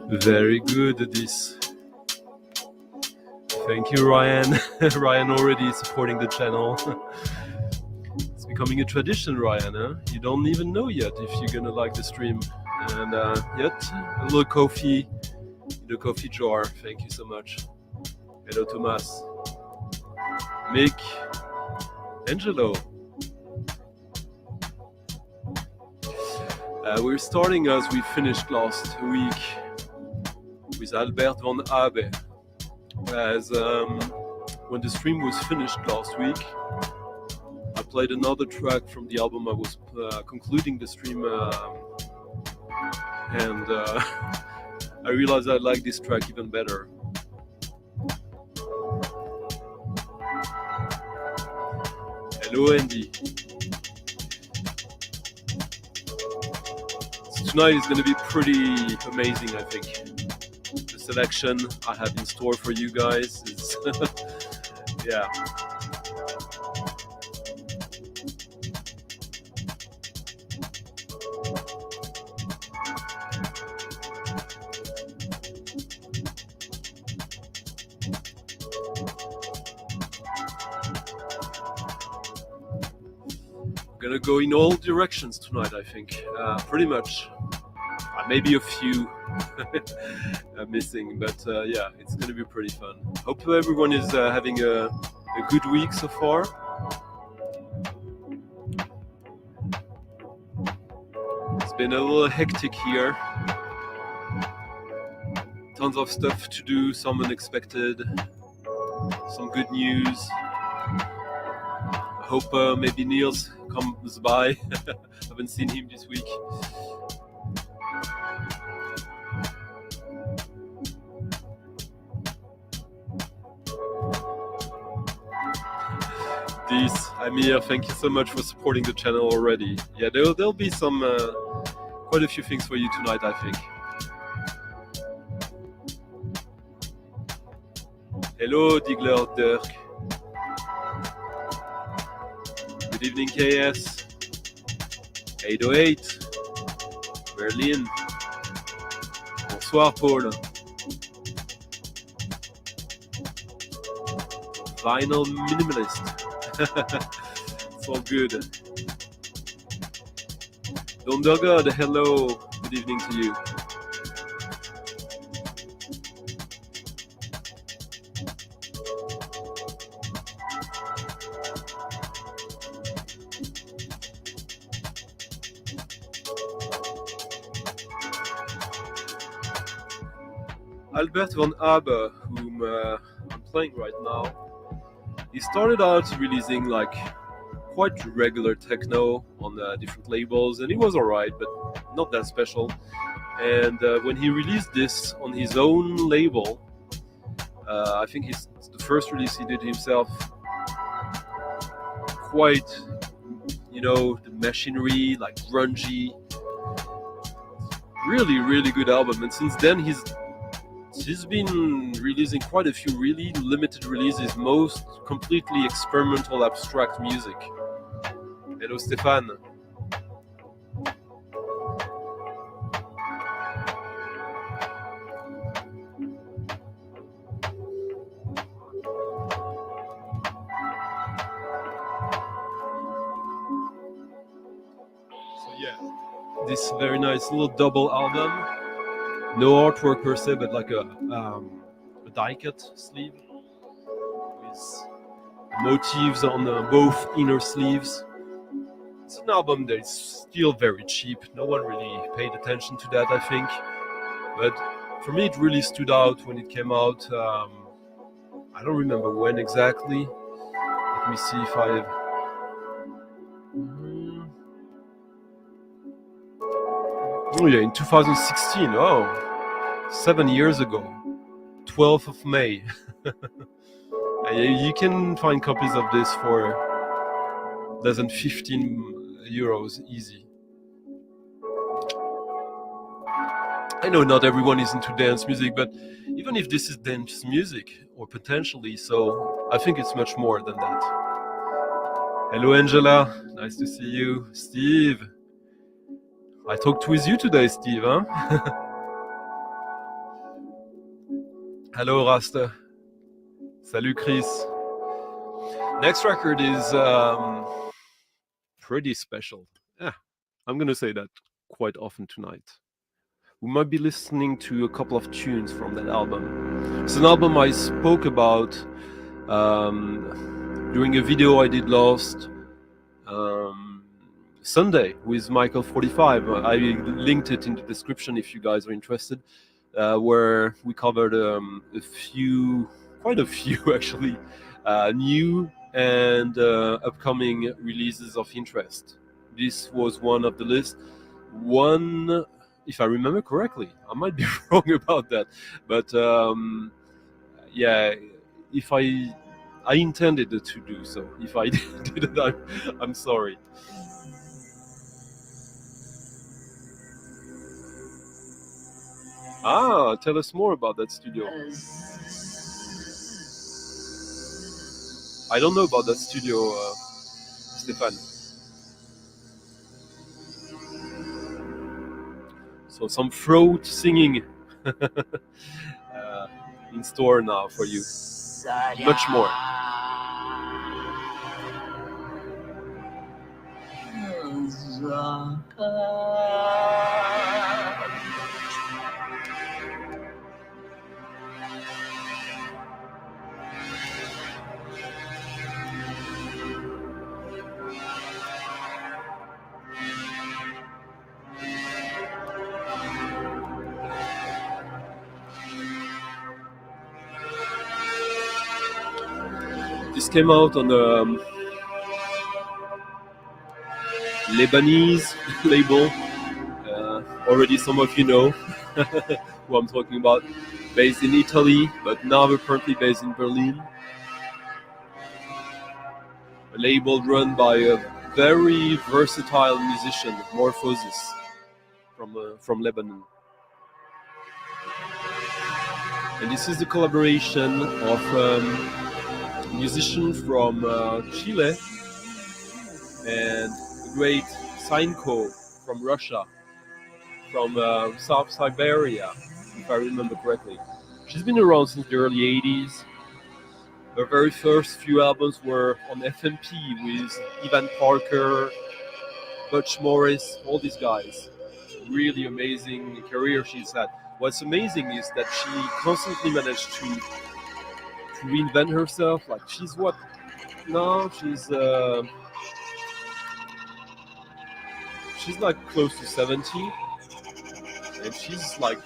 Very good at this. Thank you, Ryan. Ryan already supporting the channel. It's becoming a tradition, Ryan. Huh? You don't even know yet if you're gonna like the stream. And yet, a little coffee in the coffee jar. Thank you so much. Hello, Thomas. Mick. Angelo. We're starting as we finished last week with Albert van Abe. As when the stream was finished last week, I played another track from the album I was concluding the stream, and I realized I like this track even better. Hello, Andy. So tonight is going to be pretty amazing, I think. The selection I have in store for you guys is, yeah. Gonna go in all directions tonight, I think. Pretty much. Maybe a few missing, but yeah, it's gonna be pretty fun. Hope everyone is having a good week so far. It's been a little hectic here. Tons of stuff to do, some unexpected, some good news. I hope maybe Niels comes by. Haven't seen him this week. This, Amir, thank you so much for supporting the channel already. Yeah, there'll be some quite a few things for you tonight, I think. Hello, Digler Dirk. Good evening, KS. 808. Berlin. Bonsoir, Paul. Vinyl minimalist. It's all good. Dondergod, hello. Good evening to you. Albert van Abe, whom I'm playing right now, he started out releasing like quite regular techno on different labels, and it was alright, but not that special. And when he released this on his own label, I think it's the first release he did himself, quite, you know, the machinery, like grungy, really, really good album. And since then he's been releasing quite a few really limited releases, most completely experimental abstract music. Hello, Stéphane. So yeah, this very nice little double album. No artwork per se, but like a die-cut sleeve with motifs on both inner sleeves. It's an album that is still very cheap. No one really paid attention to that, I think. But for me, it really stood out when it came out. I don't remember when exactly. Let me see if I... Oh yeah, in 2016. Oh, 7 years ago. 12th of May. You can find copies of this for less than 15 euros easy. I know not everyone is into dance music, but even if this is dance music, or potentially so, I think it's much more than that. Hello Angela, nice to see you. Steve, I talked with you today, Steve, huh? Hello, Rasta. Salut, Chris. Next record is pretty special. Yeah, I'm gonna say that quite often tonight. We might be listening to a couple of tunes from that album. It's an album I spoke about during a video I did last Sunday with Michael 45. I linked it in the description if you guys are interested, where we covered quite a few actually, new and upcoming releases of interest. This was one of the list. One, if I remember correctly, I might be wrong about that, but yeah, if I intended to do so. If I didn't, I'm sorry. Tell us more about that studio. I don't know about that studio, Stefan. So some throat singing in store now for you. Much more. This came out on the Lebanese label. Already some of you know who I'm talking about. Based in Italy, but now we're currently based in Berlin. A label run by a very versatile musician, Morphosis, from Lebanon. And this is the collaboration of a musician from Chile and a great Sainko from Russia, from South Siberia, if I remember correctly. She's been around since the early 80s. Her very first few albums were on FMP with Ivan Parker, Butch Morris, all these guys. Really amazing career she's had. What's amazing is that she constantly managed to reinvent herself. Like she's what now? She's like close to 70, and she's like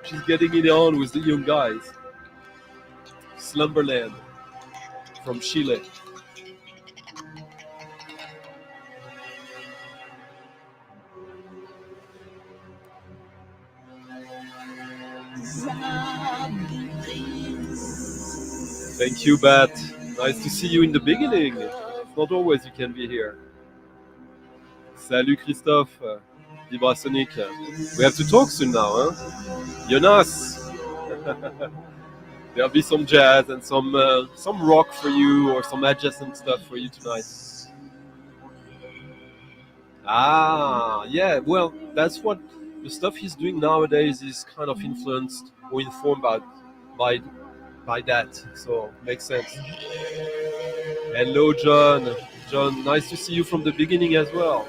she's getting it on with the young guys. Slumberland from Chile. Thank you, Bat. Nice to see you in the beginning. It's not always you can be here. Salut Christophe, Vibrasonic. We have to talk soon now, huh? Jonas. There'll be some jazz and some rock for you, or some adjacent stuff for you tonight. Yeah. Well, that's what the stuff he's doing nowadays is kind of influenced or informed by that. So makes sense. Hello, John. John, nice to see you from the beginning as well.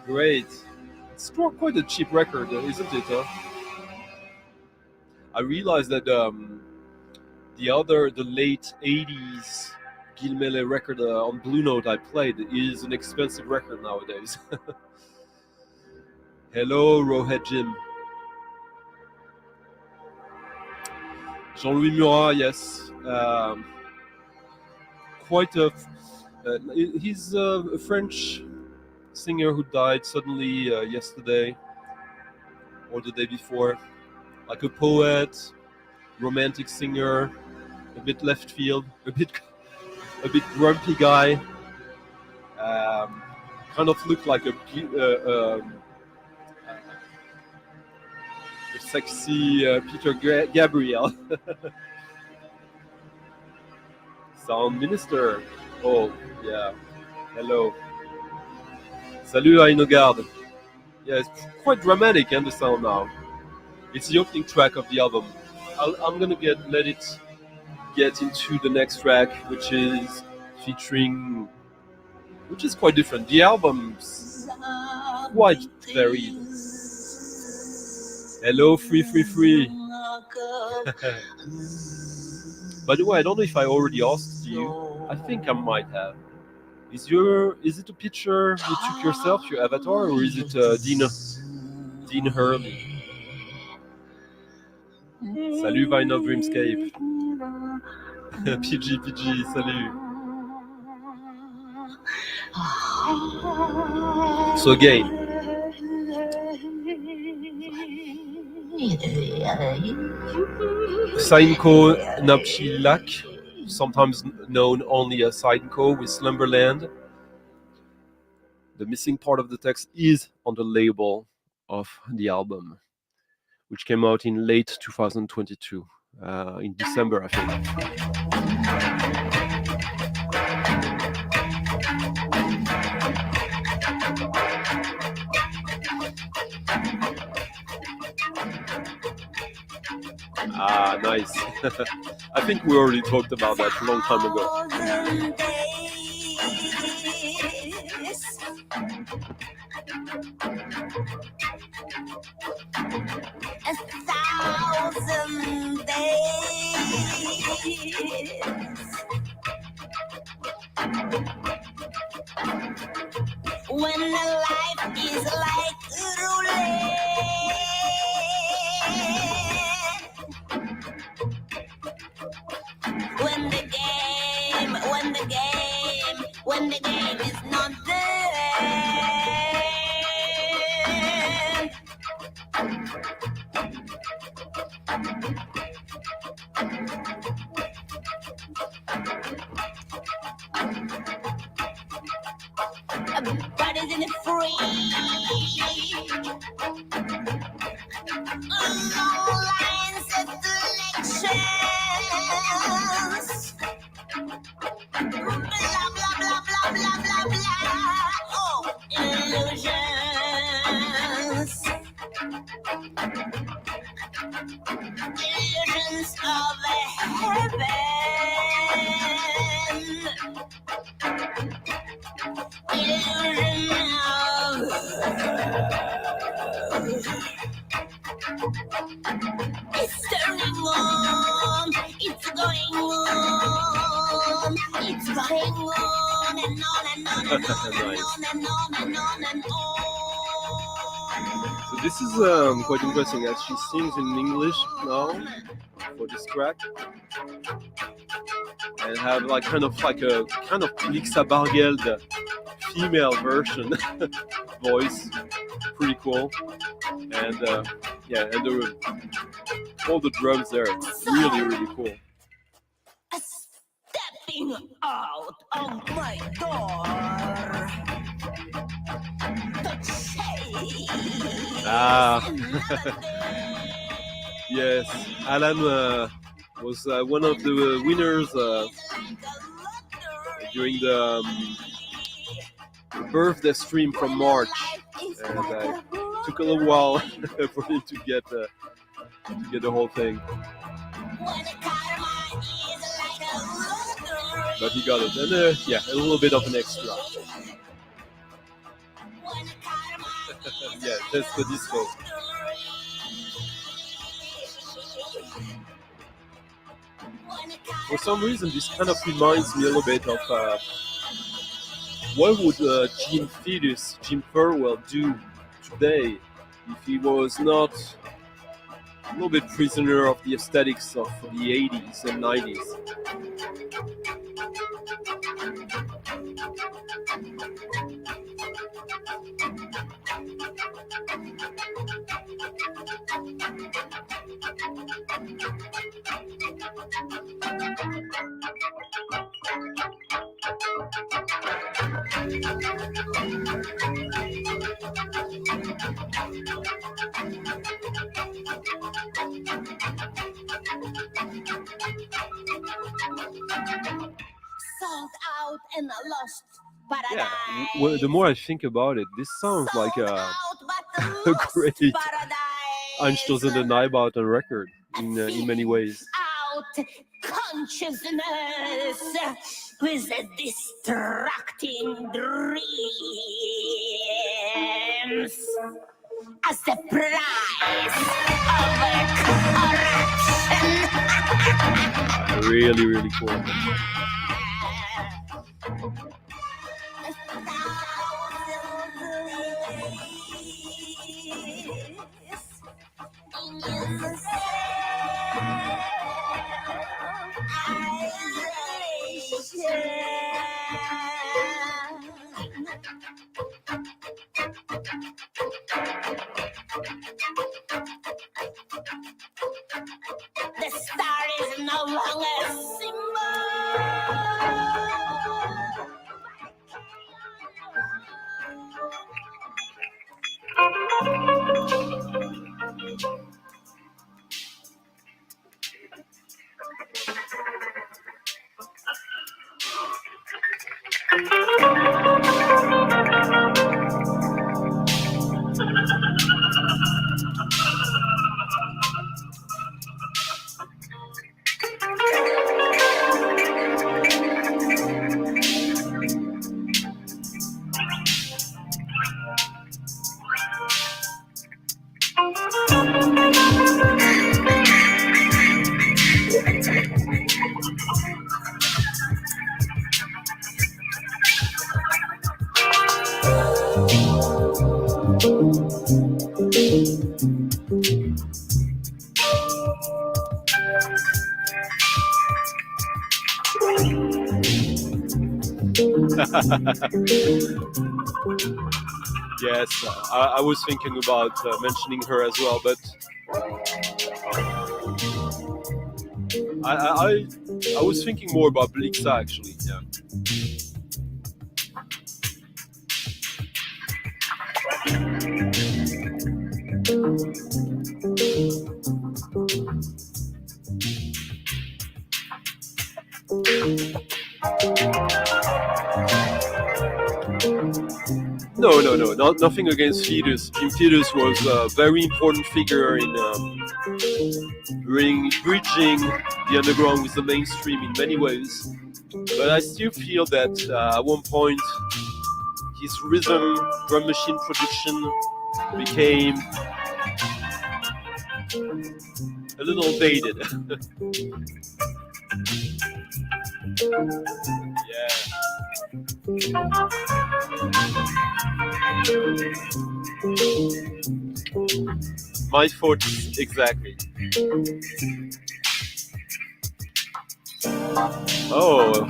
Great. It's quite a cheap record, isn't it? Huh? I realized that the late 80s Gilmele record on Blue Note I played is an expensive record nowadays. Hello, Rowhead Jim. Jean-Louis Murat, yes. He's a French singer who died suddenly yesterday or the day before. Like a poet, romantic singer, a bit left field, a bit grumpy guy. Kind of looked like a sexy Peter Gabriel. Sound minister. Oh, yeah. Hello. Salut à Garde. Yeah, it's quite dramatic, and the sound now. It's the opening track of the album. I'm gonna let it get into the next track, which is featuring, which is quite different. The album's quite varied. Hello, free, free, free. By the way, I don't know if I already asked you. I think I might have. Is it a picture you took yourself, your avatar, or is it Dean Hurley? Salut Vine of Dreamscape. PG, salut. So again, Sainko Napchilak, sometimes known only as Sainko with Slumberland. The missing part of the text is on the label of the album, which came out in late 2022, in December, I think. Ah, nice. I think we already talked about that a long time ago. When the life is like roulette, when the game is not there. Everybody's in it free. Long lines of elections. Blah, blah, blah, blah, blah, blah, blah. Oh, illusions. Illusions of heaven. It's turning on, it's going on, it's going on and on and on and on and on and on and on and on. So this is quite interesting, as she sings in English now for this track, and have like a kind of Laksa Bargeld female version voice, pretty cool, and all the drums there, really, really cool. Stepping out of my door, the Yes, Alan was one of the winners during the birthday stream from March, and took a little while for him to get the whole thing, but he got it. And a little bit of an extra. Yeah, that's the disco. For some reason, this kind of reminds me a little bit of what would Jim Furwell do today if he was not a little bit prisoner of the aesthetics of the 80s and 90s. And lost yeah, the more I think about it, this sounds like a a great einstoßende Neubauten record in many ways. Out consciousness with a distracting dreams as the price of a corruption. Really, really cool. The star is no longer a symbol. Yes, I was thinking about mentioning her as well, but I was thinking more about Laksa actually. Yeah. No, nothing against Fetus. Jim Fetus was a very important figure in bridging the underground with the mainstream in many ways. But I still feel that at one point his rhythm, drum machine production became a little dated. Yeah. My thoughts exactly. Oh,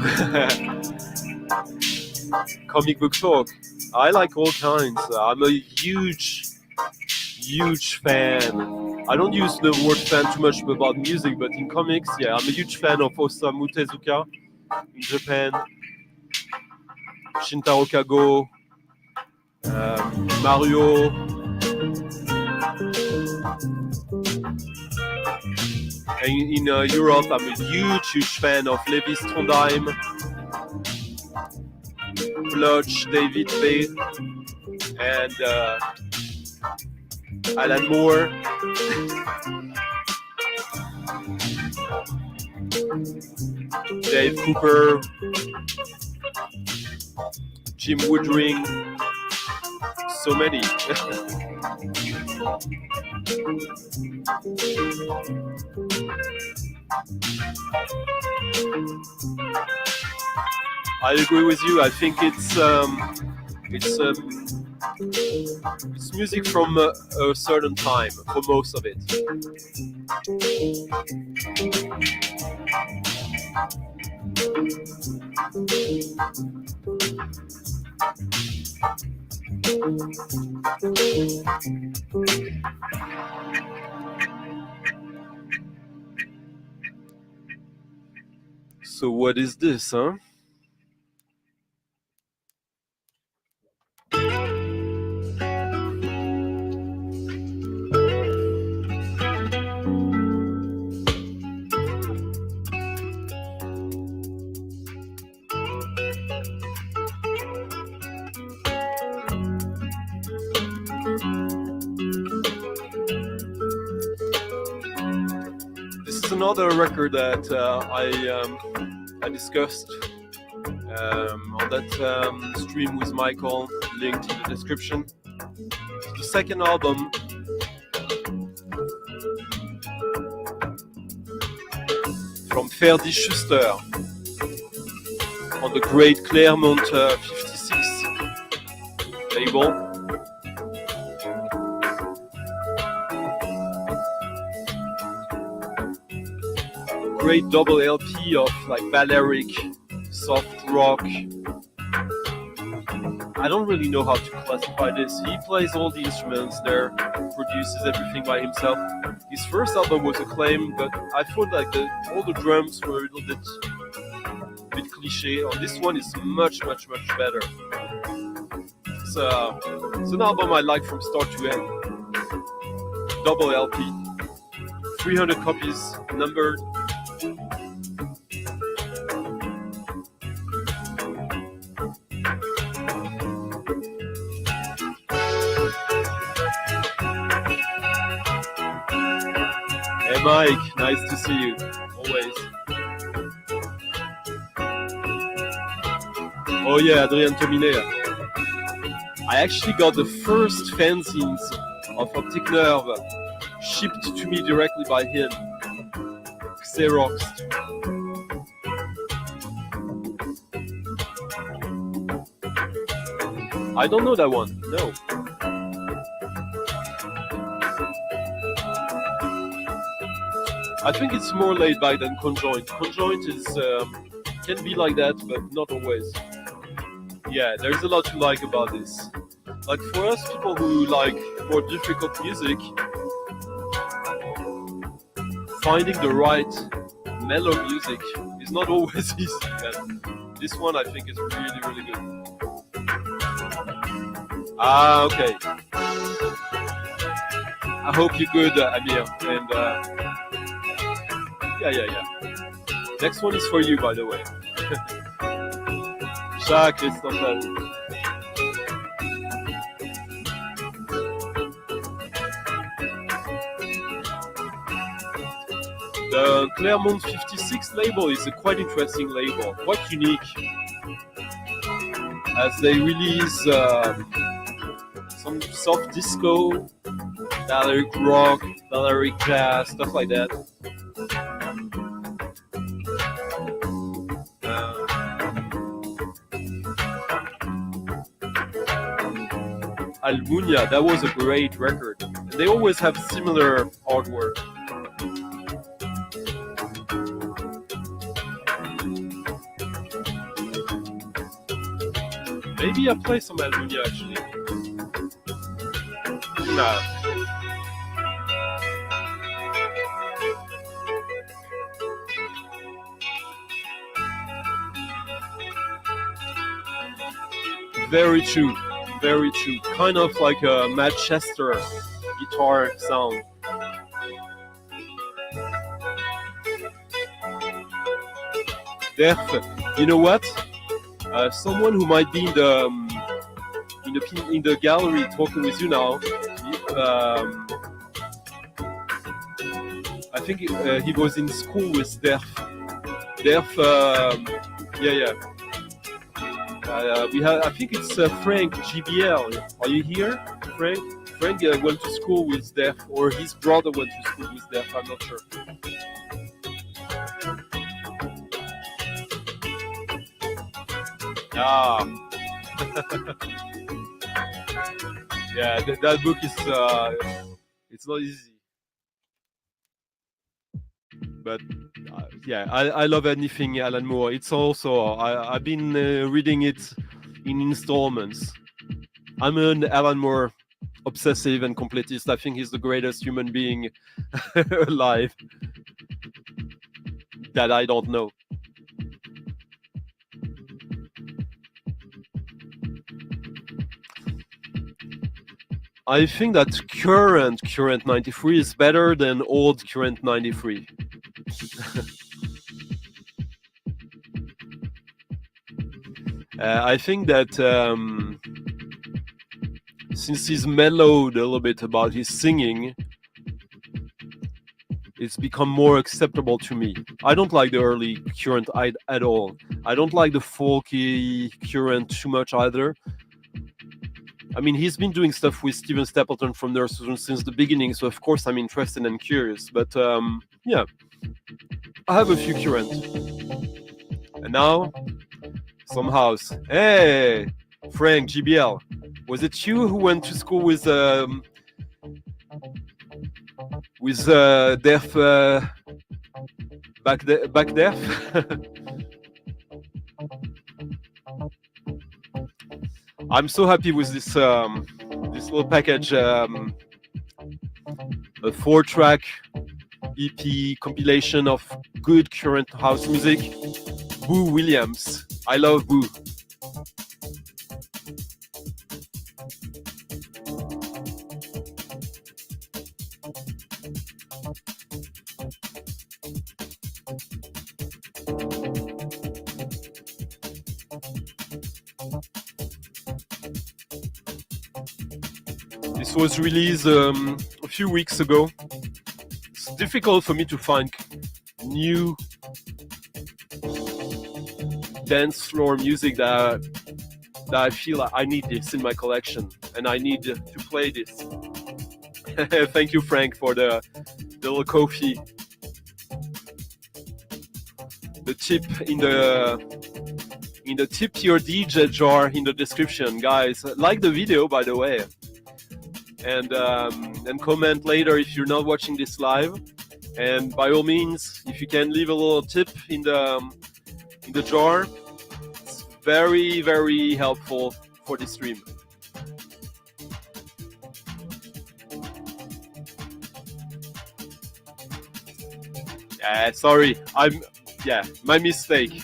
comic book talk. I like all kinds. I'm a huge fan. I don't use the word fan too much about music, but in comics, yeah, I'm a huge fan of Osamu Tezuka in Japan, Shintaro Kago, Mario. In Europe, I'm a huge fan of Levi Strondheim, Bloch, David Bay, and Alan Moore. Dave Cooper, Jim Woodring, so many. I agree with you. I think it's music from a certain time for most of it. So what is this, huh? another record that I discussed on that stream with Michael, linked in the description. It's the second album from Ferdi Schuster on the great Claremont 56 label. Great double LP of like Balearic, soft rock. I don't really know how to classify this. He plays all the instruments there, produces everything by himself. His first album was acclaimed, but I thought like all the drums were a little bit cliche. On this one is much better. It's an album I like from start to end. Double LP, 300 copies numbered. Hey Mike, nice to see you, always. Oh yeah, Adrien Tominet. I actually got the first fanzines of Optic Nerve shipped to me directly by him. Xerox. I don't know that one, no. I think it's more laid back than Conjoint. Conjoint is can be like that, but not always. Yeah, there's a lot to like about this. Like for us people who like more difficult music, finding the right mellow music is not always easy. And this one I think is really good. Ah, okay. I hope you're good, Amir. And yeah. Next one is for you, by the way. Ciao, Christophe. The Claremont 56 label is a quite interesting label, quite unique, as they release some soft disco, Balearic rock, Balearic jazz, stuff like that. Almunia, that was a great record. And they always have similar artwork. Maybe I play some Almunia actually. Nah. Very true. Very true. Kind of like a Manchester guitar sound. Def, you know what? Someone who might be in the gallery talking with you now. I think he was in school with Def. Def, yeah. We have. I think it's Frank GBL. Are you here, Frank? Frank went to school with Def, or his brother went to school with Def. I'm not sure. Ah. Yeah, that book is. It's not easy. But yeah, I love anything Alan Moore. It's also I've been reading it in installments. I'm an Alan Moore obsessive and completist. I think he's the greatest human being alive that I don't know. I think that current 93 is better than old current 93. I think that since he's mellowed a little bit about his singing, it's become more acceptable to me. I don't like the early current at all. I don't like the folky current too much either. I mean, he's been doing stuff with Steven Stapleton from Nurse since the beginning, so of course I'm interested and curious. But yeah, I have a few current. And now, some house. Hey, Frank, GBL. Was it you who went to school with Def back Def? I'm so happy with this this little package, a 4-track EP compilation of good current house music. Boo Williams. I love Boo. This was released a few weeks ago. It's difficult for me to find new dance floor music that I feel I need this in my collection, and I need to play this. Thank you, Frank, for the little coffee. The tip in the tip your DJ jar in the description, guys. Like the video, by the way, and comment later if you're not watching this live. And by all means, if you can leave a little tip in the jar, it's very, very helpful for this stream. Sorry, my mistake.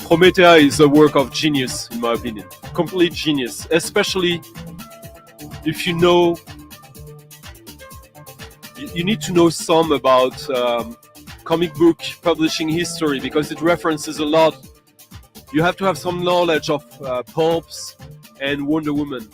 Promethea is a work of genius, in my opinion. Complete genius, especially if you know. You need to know some about comic book publishing history, because it references a lot. You have to have some knowledge of pulps and Wonder Woman.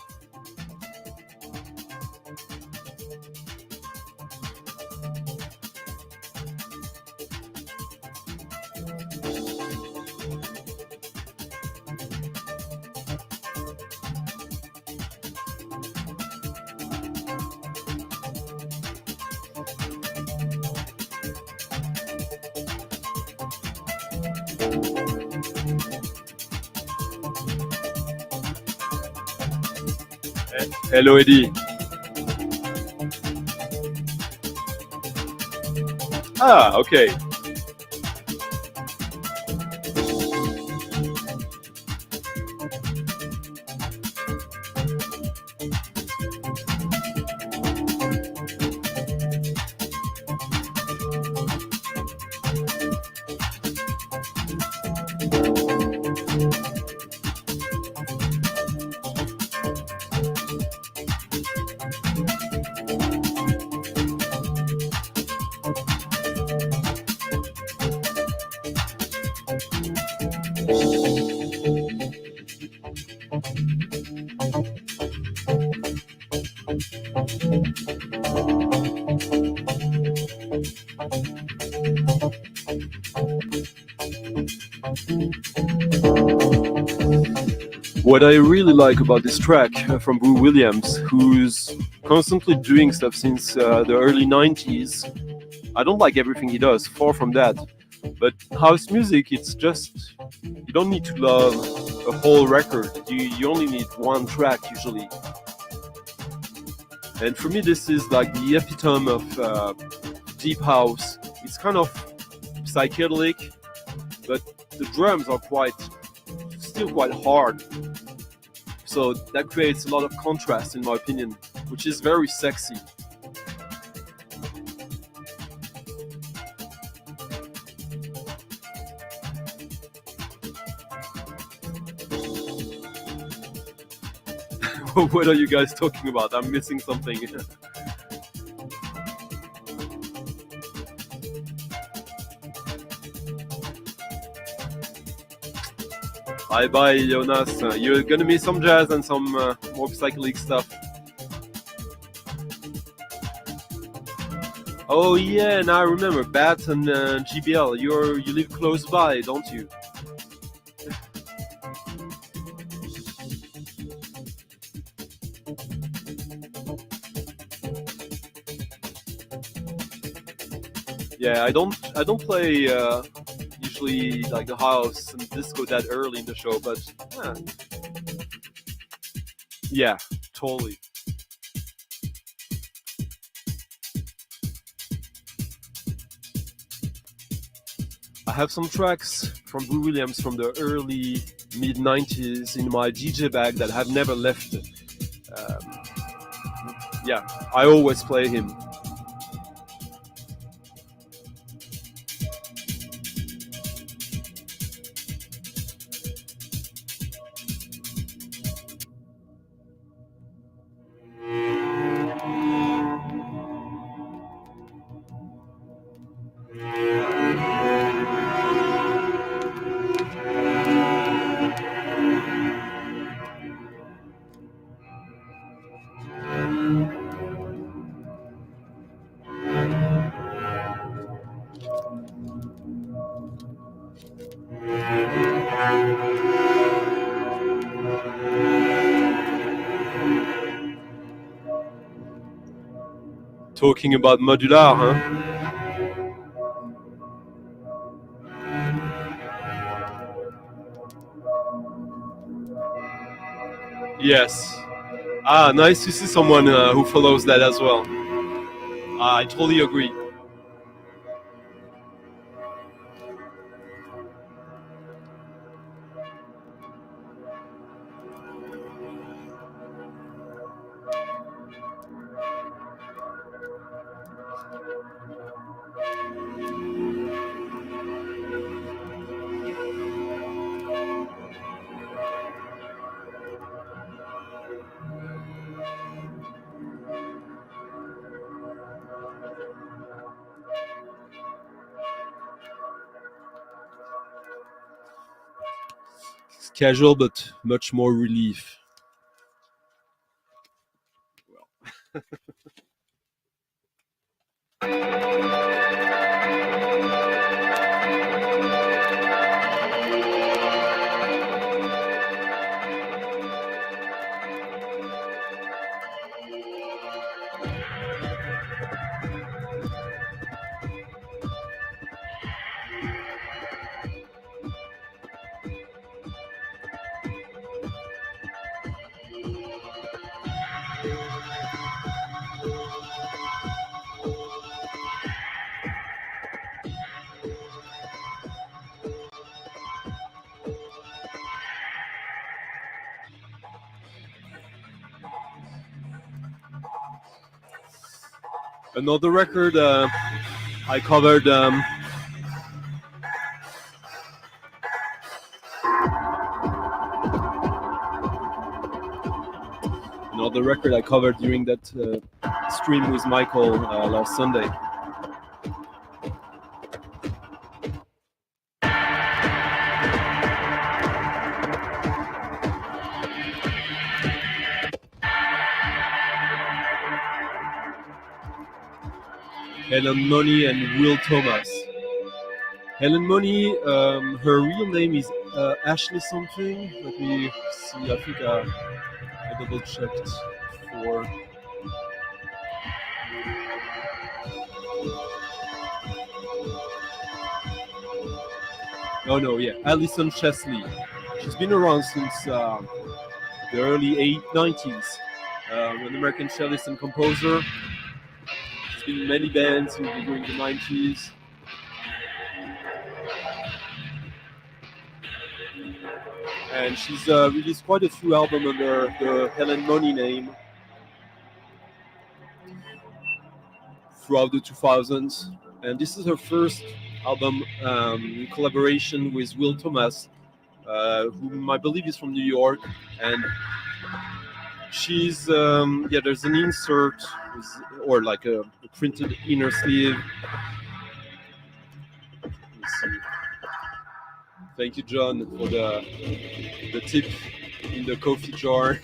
Hello, Eddie. Ah, okay. What I really like about this track from Boo Williams, who's constantly doing stuff since the early 90s, I don't like everything he does, far from that. But house music, it's just, you don't need to love a whole record. You only need one track usually. And for me, this is like the epitome of deep house. It's kind of psychedelic, but the drums are still quite hard. So that creates a lot of contrast, in my opinion, which is very sexy. What are you guys talking about? I'm missing something. Bye bye, Jonas. You're gonna miss some jazz and some more psychedelic stuff. Oh yeah, now I remember Bat and GBL. You live close by, don't you? Yeah, I don't play usually like the house and disco that early in the show, but yeah, totally. I have some tracks from Blue Williams from the early mid 90s in my DJ bag that have never left. Yeah, I always play him. Talking about modular, huh? Yes. Ah, nice to see someone who follows that as well. I totally agree. It's casual, but much more relief. Well. Another record I covered. Another record I covered during that stream with Michael last Sunday. Helen Money and Will Thomas. Helen Money, her real name is Ashley something. Let me see, I think I double checked for. No, yeah, Alison Chesley. She's been around since the early 90s. An American cellist and composer. She's been in many bands during the 90s. And she's released quite a few albums under the Helen Money name throughout the 2000s. And this is her first album in collaboration with Will Thomas, whom I believe is from New York. And she's, there's an insert or like a printed inner sleeve. Let me see. Thank you, John, for the tip in the coffee jar.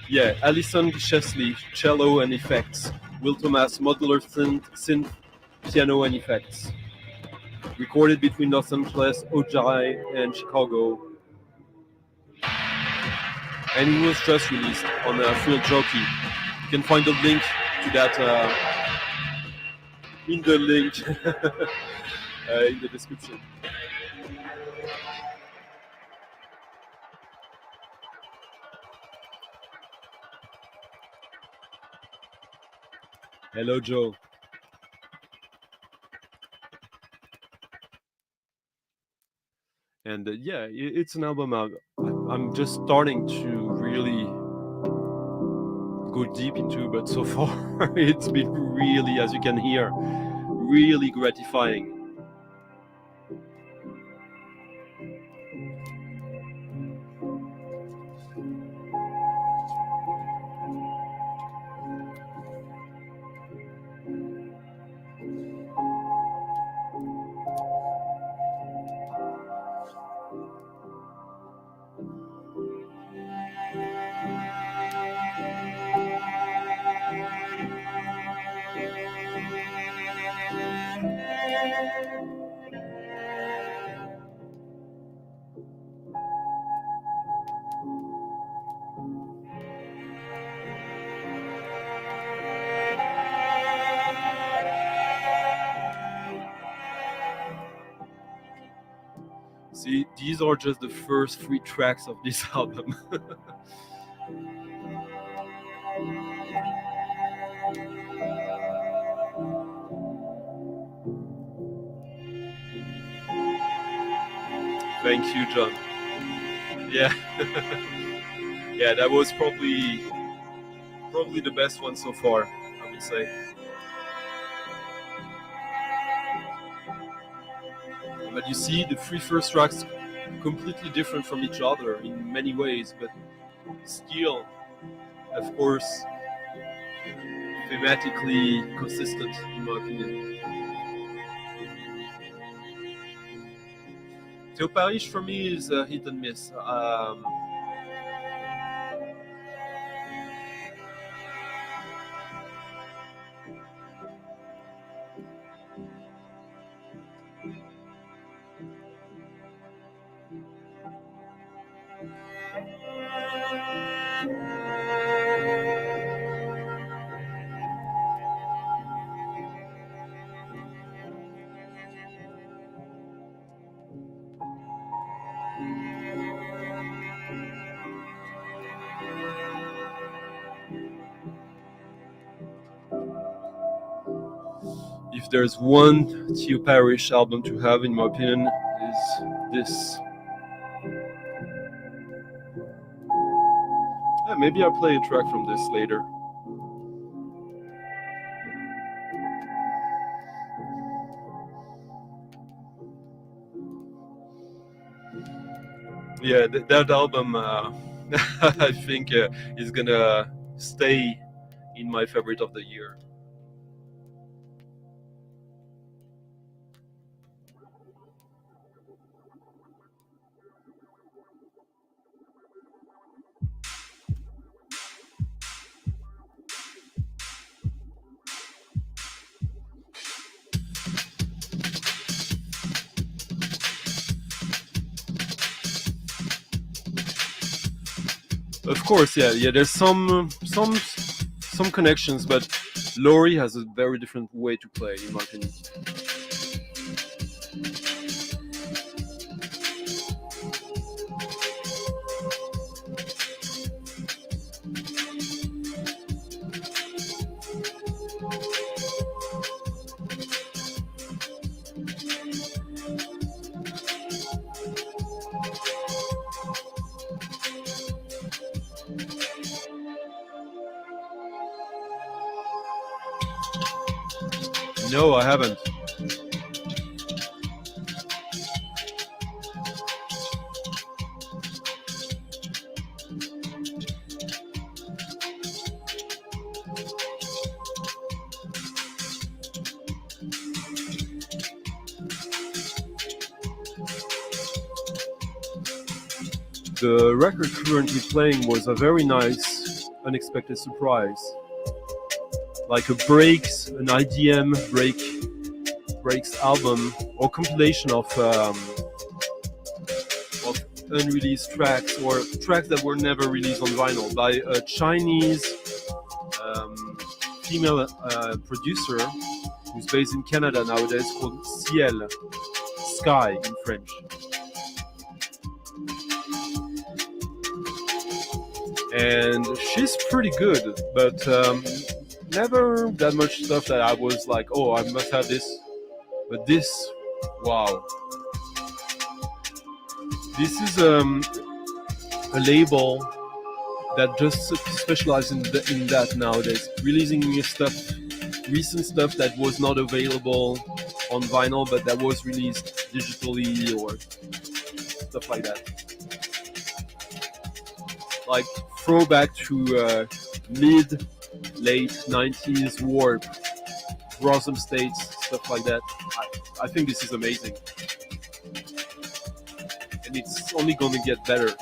Yeah, Alison Chesley, cello and effects. Will Thomas, modular synth, piano and effects. Recorded between Los Angeles, Ojai, and Chicago. And it was just released on Jockey. You can find the link to that in the link in the description. Hello, Joe. And yeah, it's an album I'm just starting to really go deep into, but so far it's been really, as you can hear, really gratifying. See, these are just the first 3 tracks of this album. Thank you, John. Yeah. Yeah, that was probably the best one so far, I would say. But you see, the 3 first tracks completely different from each other in many ways, but still, of course, thematically consistent, in my opinion. Theo Paris for me is a hit and miss. If there's one Theo Paris album to have, in my opinion, is this. Maybe I'll play a track from this later. Yeah, that album, I think, is gonna stay in my favorite of the year. Of course, yeah. There's some connections, but Laurie has a very different way to play, in my opinion. No, I haven't. the record currently playing was a very nice, unexpected surprise. Like an IDM breaks album or compilation of unreleased tracks or tracks that were never released on vinyl by a Chinese female producer who's based in Canada nowadays, called Ciel, sky in French. And she's pretty good, but never that much stuff that I was like, oh, I must have this. But this, wow. This is a label that just specializes in that nowadays, releasing new stuff, recent stuff that was not available on vinyl, but that was released digitally or stuff like that. Like throwback to late 90s warp, Rosum States, stuff like that. I think this is amazing. And it's only going to get better.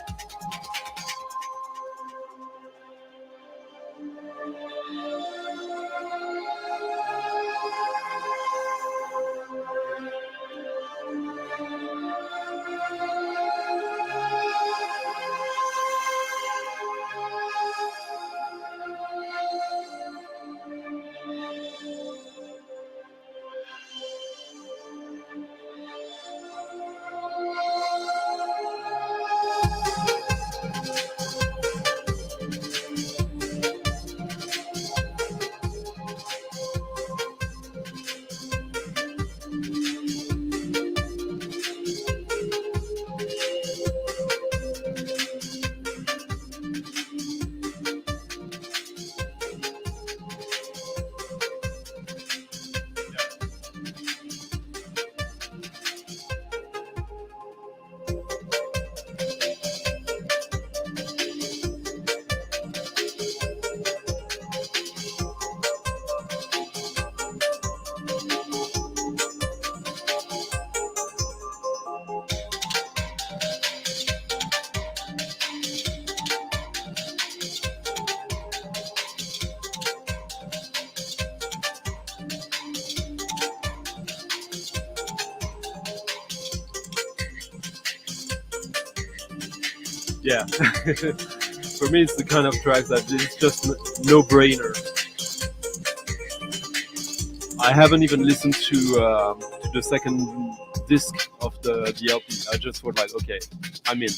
Yeah, for me it's the kind of track that is just no-brainer. I haven't even listened to the second disc of the LP. I just was like, okay, I'm in.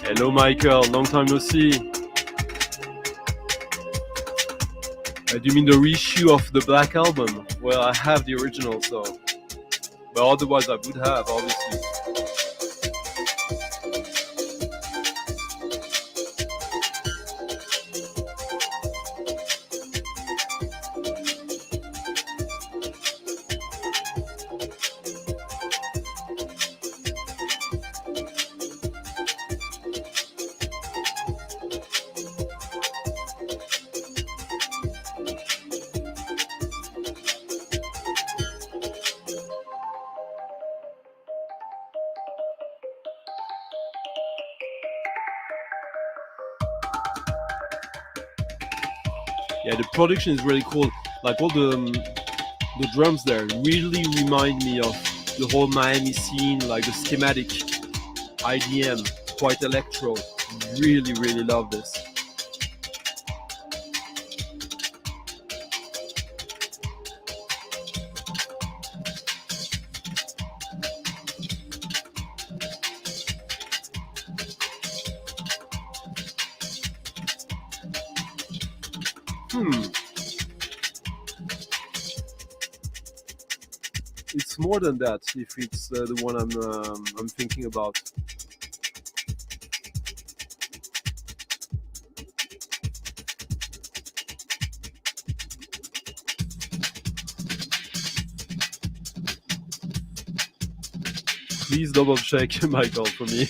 Hello Michael, long time no see. Do you mean the reissue of the Black Album? Well, I have the original, so... But otherwise I would have, obviously. Yeah, the production is really cool. Like all the drums there really remind me of the whole Miami scene, like the schematic IDM, quite electro. Really, really love this. It's more than that. If it's the one I'm thinking about. Please double check, Michael, for me.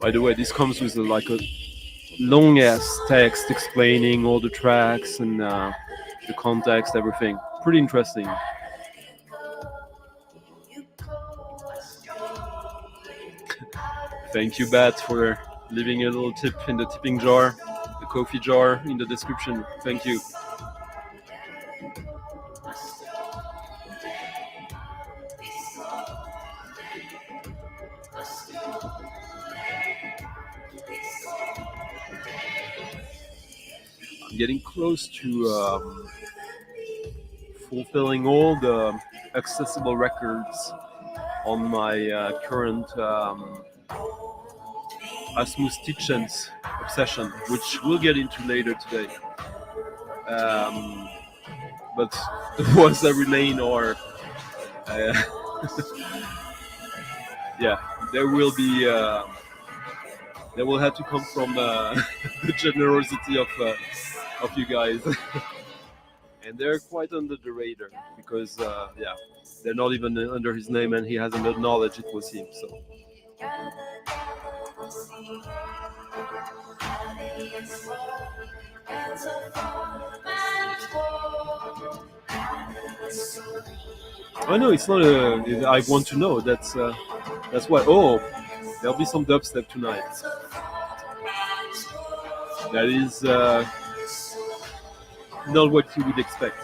By the way, this comes with like a long ass text explaining all the tracks and the context, everything. Pretty interesting. Thank you, Bat, for leaving a little tip in the tipping jar, the coffee jar in the description. Thank you. I'm getting close to fulfilling all the accessible records on my current Asmus Tietchens obsession, which we'll get into later today. But was a remain or yeah, there will be they will have to come from the generosity of you guys. And they're quite under the radar because yeah, they're not even under his name and he hasn't acknowledged it was him. So I know it's not I want to know. That's why. Oh, there'll be some dubstep tonight. That is not what you would expect.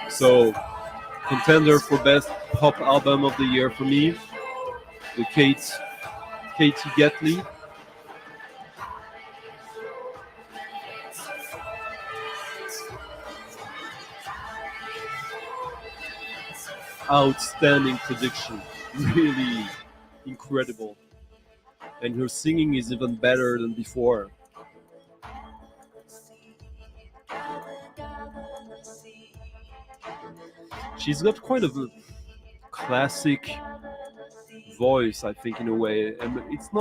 So, contender for best pop album of the year for me, the Katie Gatley. Outstanding prediction, really incredible, and her singing is even better than before. She's got quite a classic voice, I think, in a way, and there's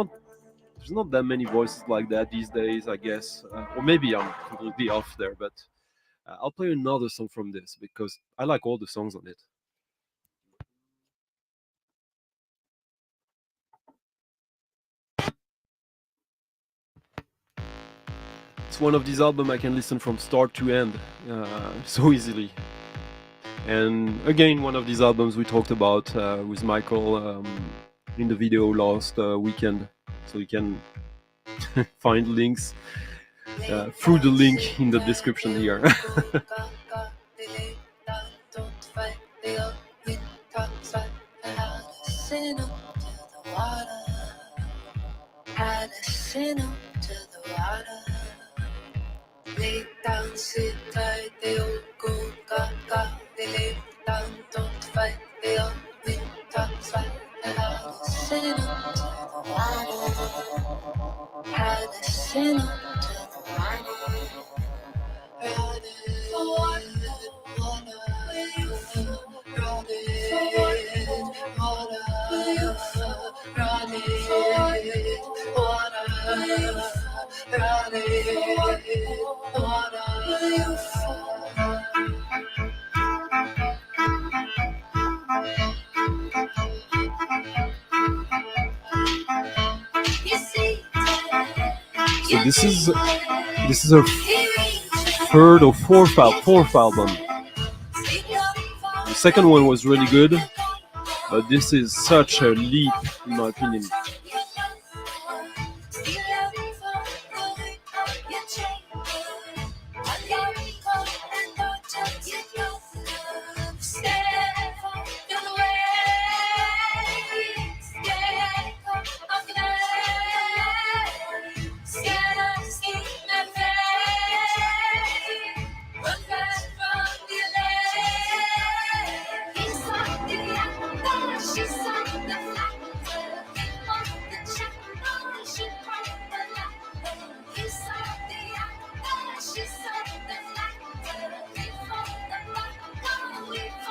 not that many voices like that these days, I guess, or maybe I'm completely off there, but I'll play another song from this because I like all the songs on it. It's one of these albums I can listen from start to end so easily. And again, one of these albums we talked about with Michael in the video last weekend. So you can find links through the link in the description here. Lay down, sit tight, they all go gaga. They lay down, don't fight, they all win, top fight. Sing up to the water. Had to sing up to the water. So this is her third or fourth album. The second one was really good, but this is such a leap in my opinion.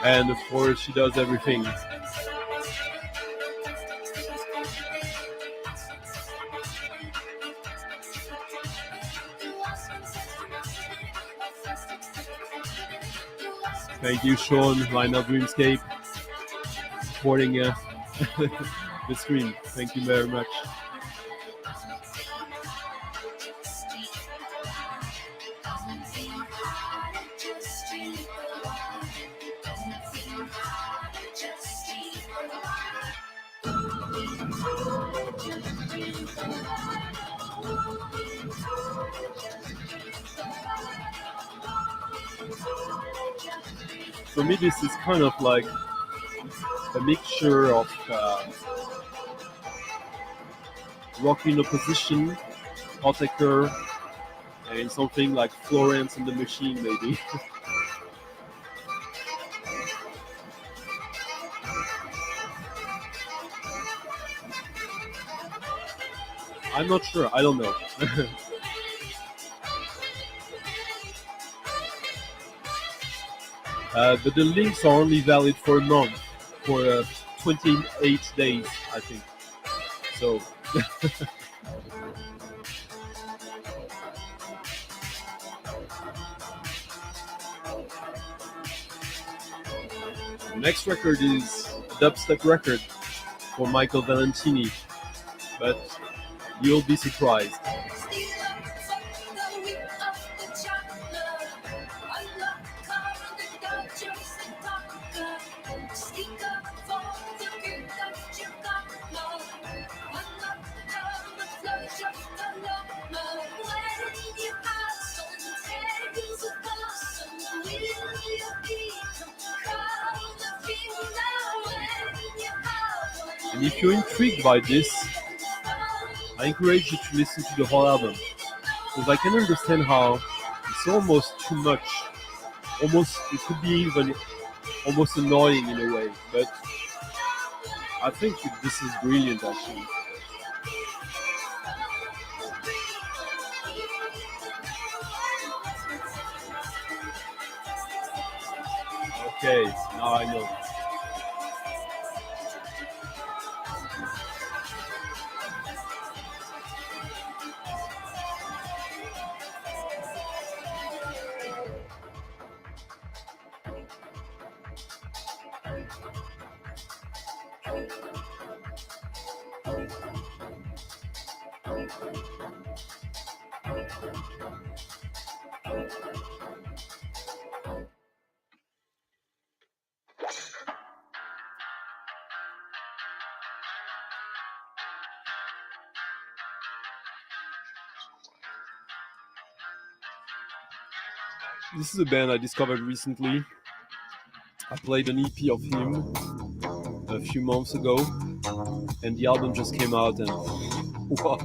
And of course she does everything. Thank you, Sean, Lionel Dreamscape, supporting the stream. Thank you very much. For me, this is kind of like a mixture of rock in opposition, Ottaker, and something like Florence and the Machine, maybe. I'm not sure. I don't know. But the links are only valid for a month, for 28 days, I think. So. The next record is a dubstep record for Michael Valentini, but you'll be surprised. And if you're intrigued by this, I encourage you to listen to the whole album, because I can understand how it's almost too much. Almost, it could be even almost annoying in a way, but I think this is brilliant actually. Okay, now I know. This is a band I discovered recently. I played an EP of him a few months ago, and the album just came out, and wow.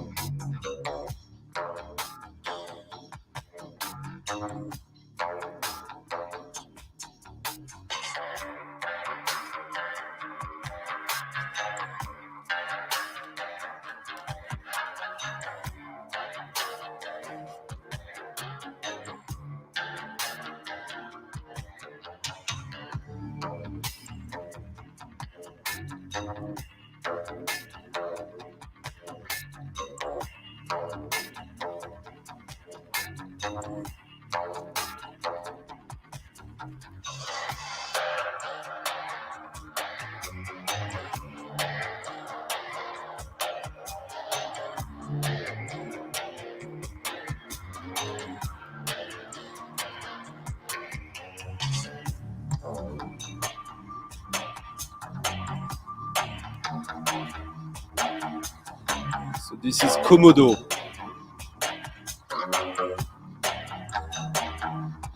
This is Komodo.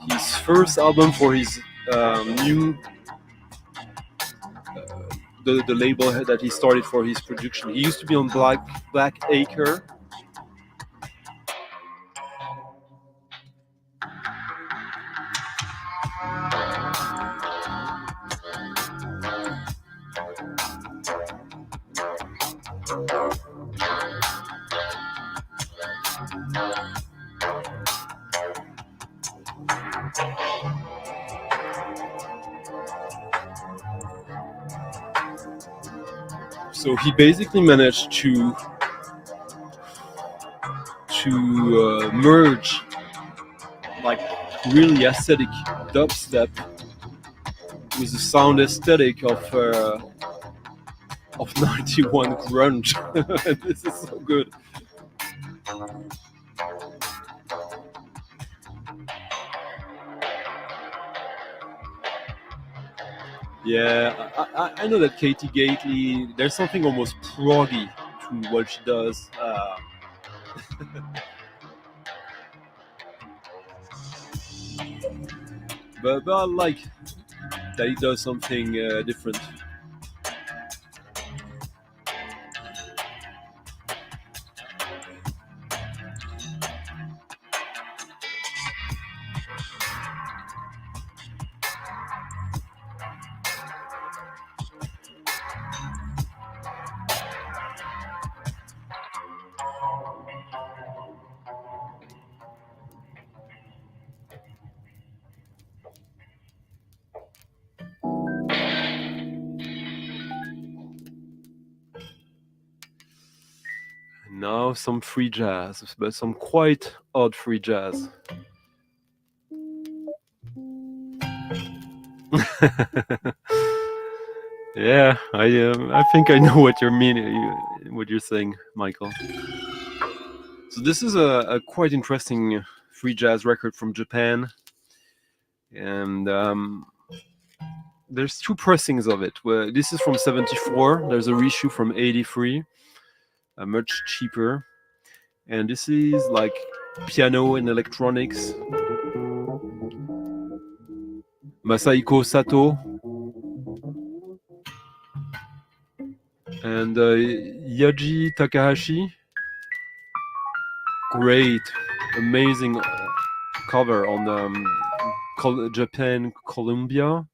His first album for his new the label that he started for his production. He used to be on Black Acre. So he basically managed to merge like really aesthetic dubstep with the sound aesthetic of 91 grunge. This is so good. Yeah, I know that Katie Gately, there's something almost proggy to what she does. But I like that he does something different. Now some free jazz, but some quite odd free jazz. Yeah, I think I know what you're meaning, what you're saying, Michael. So this is a quite interesting free jazz record from Japan, and there's two pressings of it. Well, this is from '74. There's a reissue from '83, much cheaper, and this is like piano and electronics. Masahiko Sato and Yaji Takahashi. Great, amazing cover on Japan Columbia.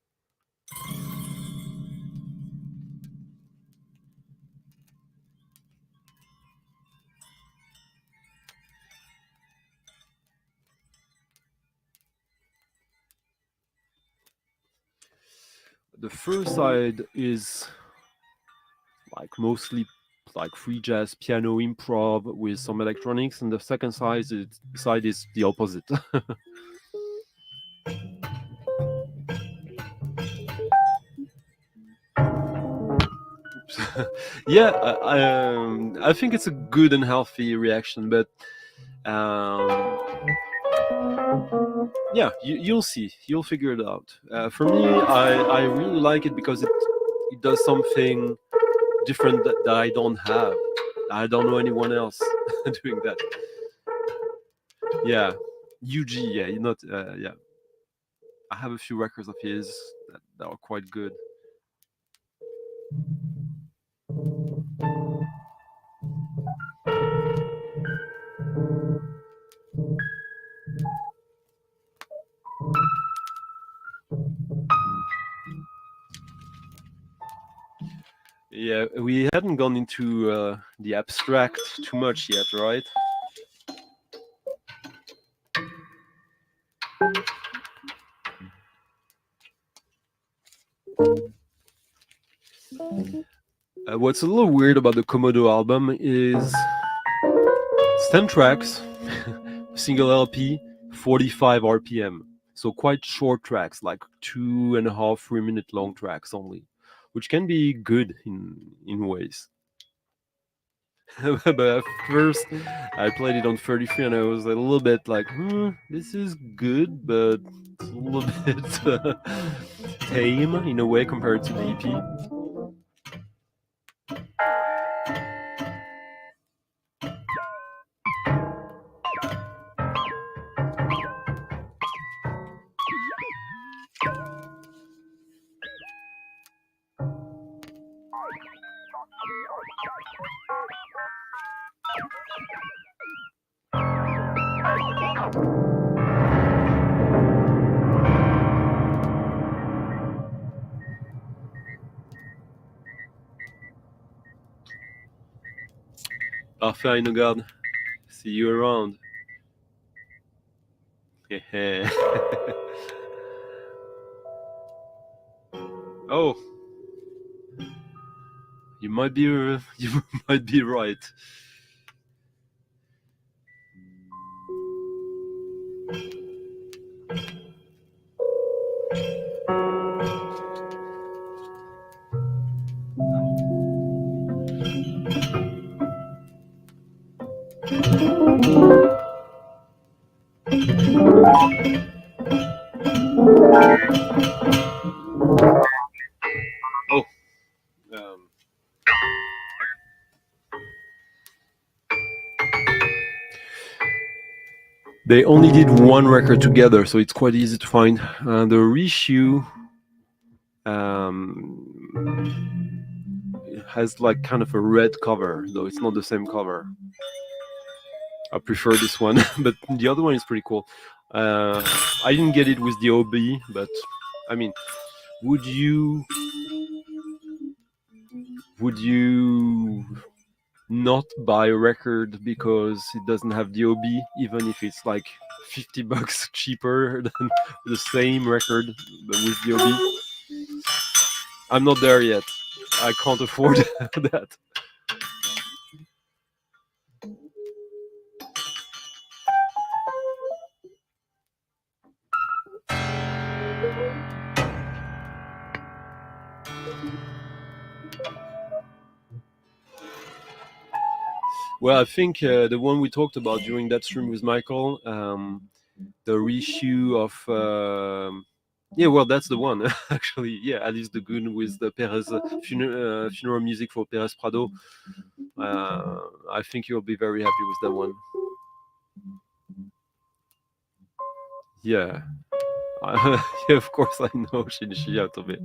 The first side is like mostly like free jazz piano improv with some electronics, and the second side is the opposite. Yeah, I think it's a good and healthy reaction, but yeah, you'll see, you'll figure it out. For me, I really like it because it does something different that I don't have. I don't know anyone else doing that. Yeah, UG. Yeah, you not. Yeah, I have a few records of his that are quite good. Yeah, we hadn't gone into the abstract too much yet, right? What's a little weird about the Komodo album is it's 10 tracks, single LP, 45 RPM. So quite short tracks, like 2.5, 3 minute long tracks only, which can be good in ways. But at first, I played it on 33, and I was a little bit like, this is good, but it's a little bit tame in a way compared to the EP. Parfait, Inogard. See you around. Oh, you might be you might be right. Oh. They only did one record together, so it's quite easy to find. The reissue has like kind of a red cover, though it's not the same cover. I prefer this one, but the other one is pretty cool. I didn't get it with the OB, but I mean, would you not buy a record because it doesn't have the OB, even if it's like $50 cheaper than the same record but with the OB? I'm not there yet. I can't afford that. Well, I think the one we talked about during that stream with Michael, the reissue of yeah, well, that's the one actually. Yeah, Alice the Goon with the Perez funeral music for Perez Prado. I think you'll be very happy with that one. Yeah, yeah, of course I know Shinichi out of it,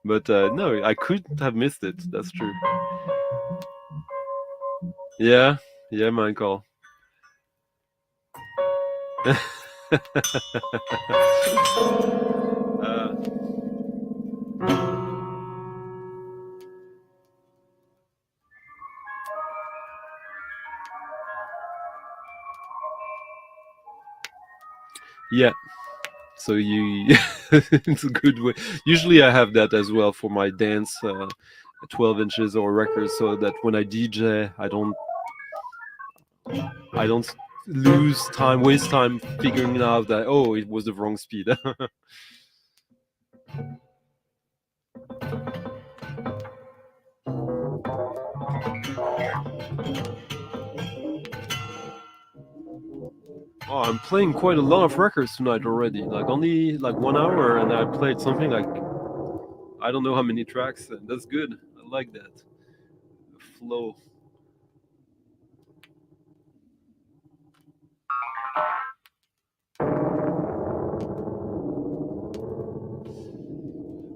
but no, I couldn't have missed it. That's true. Yeah, yeah, Michael. Yeah, so you it's a good way. Usually I have that as well for my dance 12 inches or records, so that when I DJ I don't waste time figuring out that, oh, it was the wrong speed. Oh, I'm playing quite a lot of records tonight already. Like only like 1 hour, and I played something like I don't know how many tracks. And that's good. I like that the flow.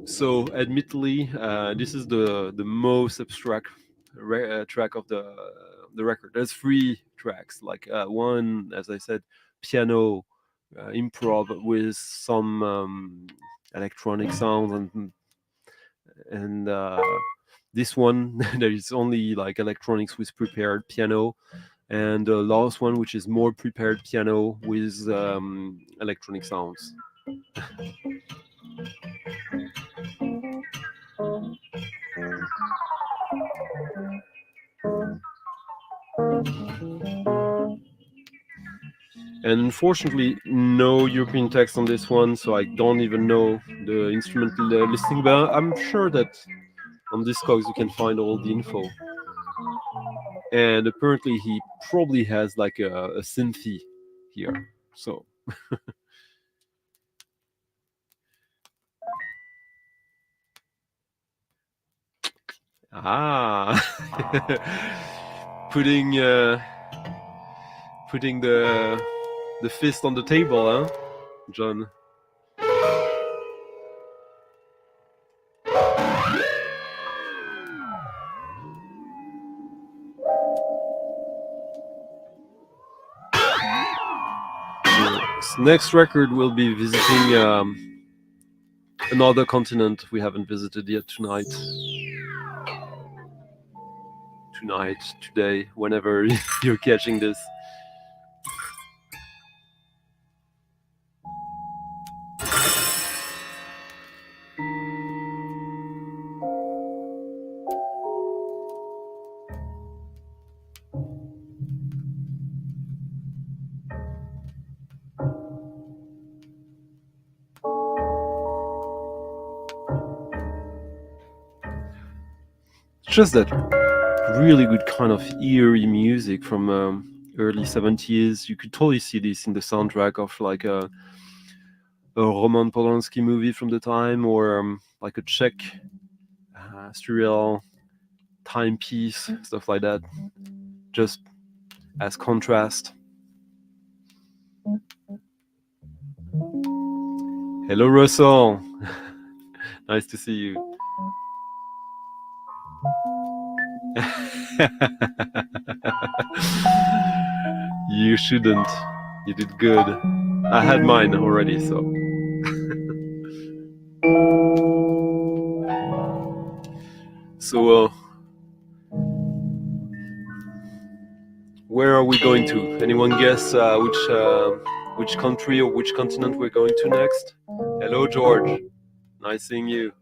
So, admittedly, this is the most abstract track of the record. There's 3 tracks. Like one, as I said, piano, improv with some electronic sounds, and this one there is only like electronics with prepared piano, and the last one, which is more prepared piano with electronic sounds. And unfortunately, no European text on this one, so I don't even know the instrumental listing, but I'm sure that on discogs you can find all the info. And apparently he probably has like a synthy here, so putting the fist on the table, huh, John? Next record we'll be visiting another continent we haven't visited yet tonight, today, whenever you're catching this. Just that really good kind of eerie music from early 70s. You could totally see this in the soundtrack of like a Roman Polanski movie from the time, or like a Czech surreal timepiece, stuff like that, just as contrast. Hello, Russell. Nice to see you. You shouldn't. You did good. I had mine already, so. So, where are we going to? Anyone guess which country or which continent we're going to next? Hello, George. Nice seeing you.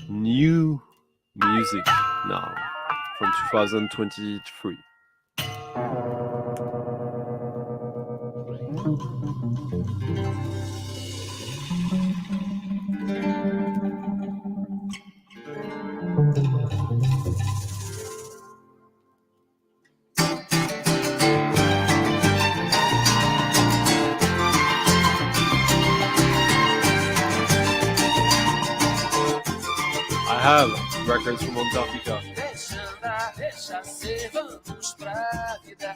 New music now from 2023. I have records from Antarctica. Deixa andar, deixa ser, vamos pra vida.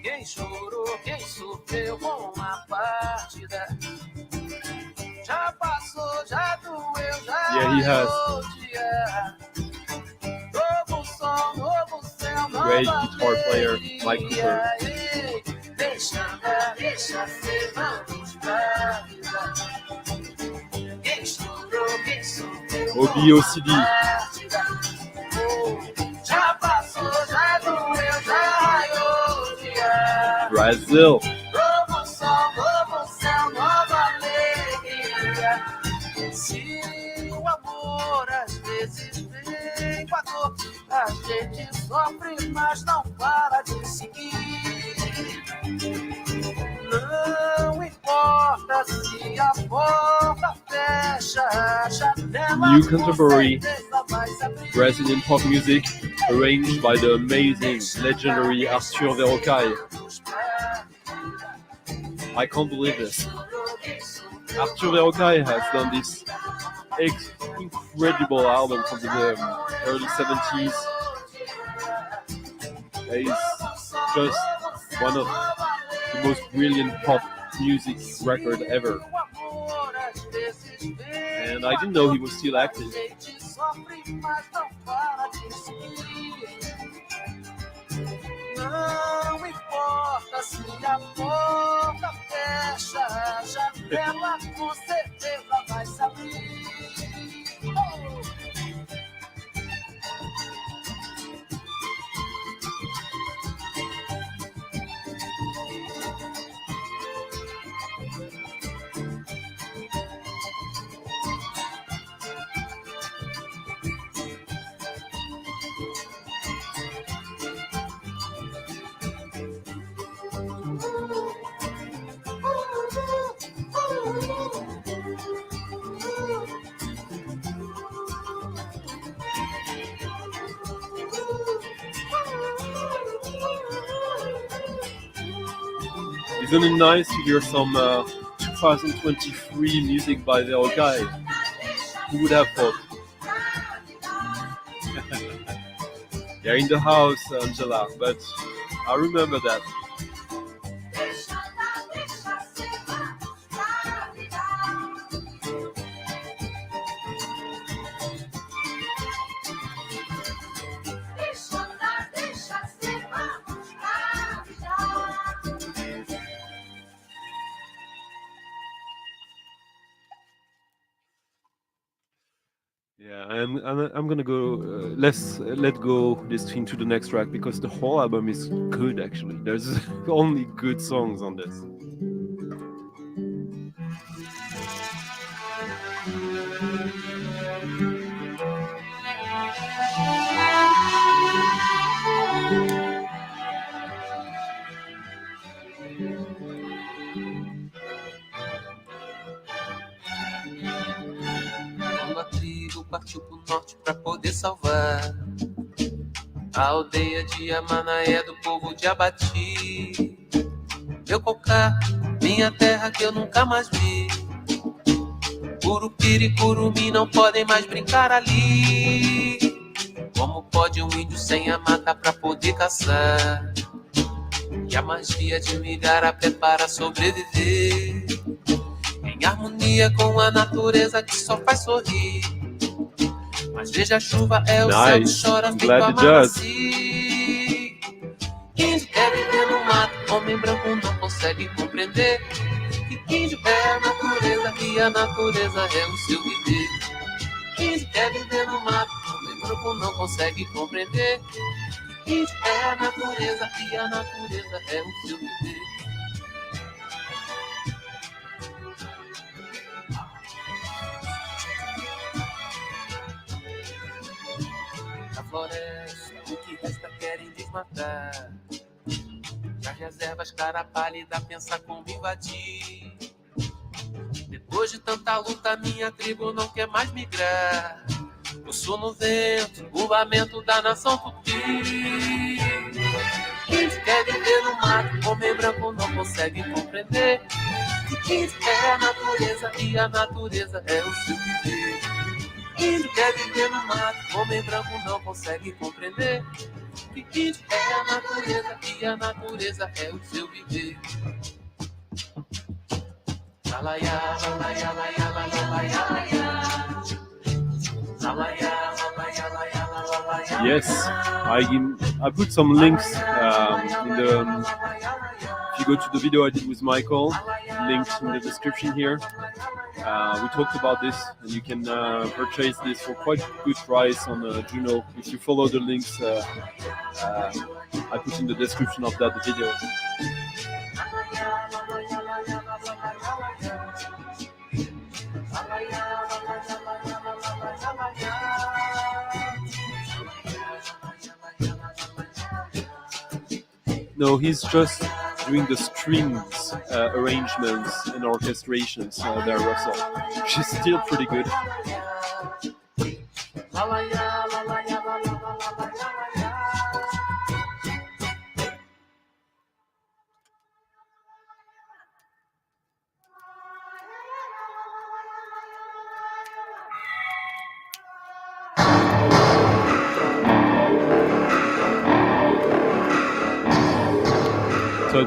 Quem chorou, quem sofreu com a partida. Já passou, já doeu, já Yeah, he has. Novo som, novo céu, nova Great guitar player, Mike Cooper. Deixa andar, deixa ser, vamos pra vida. Quem chorou, quem sofreu com OBOCD. a partida. Já passou, já doeu, já raiou o dia. Brazil. Novo sol, novo céu, nova alegria. Se o amor às vezes vem com a dor, a gente sofre, mas não para de seguir. Não importa se a porta fecha, a janela New contemporary com certeza vai se abrir. Brazilian pop music arranged by the amazing, legendary Arthur Verocai. I can't believe this. Arthur Verocai has done this incredible album from the early 70s. It's just one of the most brilliant pop music record ever. And I didn't know he was still active. Não importa se a porta fecha, a janela com certeza vai se abrir. Isn't it nice to hear some 2023 music by Verocai? Who would have thought? You're in the house, Angela, but I remember that. Yeah, I'm gonna go. Let go listening to the next track because the whole album is good. Actually, there's only good songs on this. partiu pro norte pra poder salvar a aldeia de Amanaé do povo de Abati. Meu cocá, minha terra que eu nunca mais vi. Curupira e curumim não podem mais brincar ali. Como pode um índio sem a mata pra poder caçar? E a magia de um igarapé para sobreviver, em harmonia com a natureza que só faz sorrir. Mas veja a chuva, é o céu que chora feito Amaraci. Índio quer viver no mato, homem branco não consegue compreender que índio é a natureza e a natureza é o seu viver. Índio quer viver no mato, homem branco não consegue compreender que índio é a natureza e a natureza é o seu viver. Na floresta, o que resta querem desmatar. Nas reservas, cara pálida pensa como invadir. Depois de tanta luta, minha tribo não quer mais migrar. Eu sou no vento, o lamento da nação tupi. Índio quer viver no mato, homem branco não consegue compreender que índio é a natureza e a natureza é o seu viver. Índio quer viver no mato, homem branco não consegue compreender que índio é a natureza e a natureza é o seu viver. Lalaiá, lalaiá, lalaiá, lalaiá, lalaiá. Yes, I put some links in the. If you go to the video I did with Michael, linked in the description here. We talked about this, and you can purchase this for quite good price on Juno if you follow the links I put in the description of that video. No, he's just doing the strings arrangements and orchestrations there, Russell. She's still pretty good.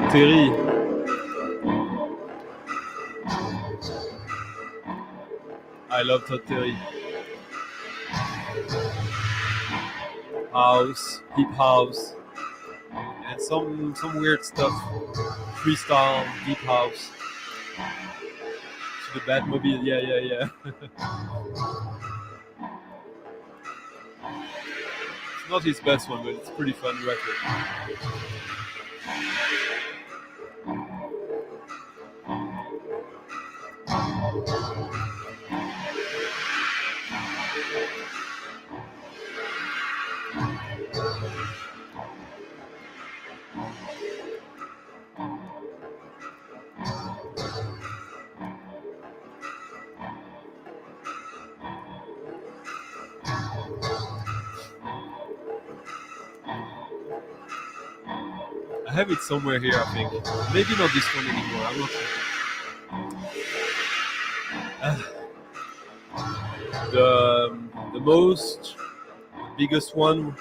Terry. I love Todd Terry. House, hip house, and some weird stuff. Freestyle, deep house. To the Batmobile, yeah. It's not his best one, but it's a pretty fun record. I have it somewhere here, I think. Maybe not this one anymore, I'm not sure. The most biggest one.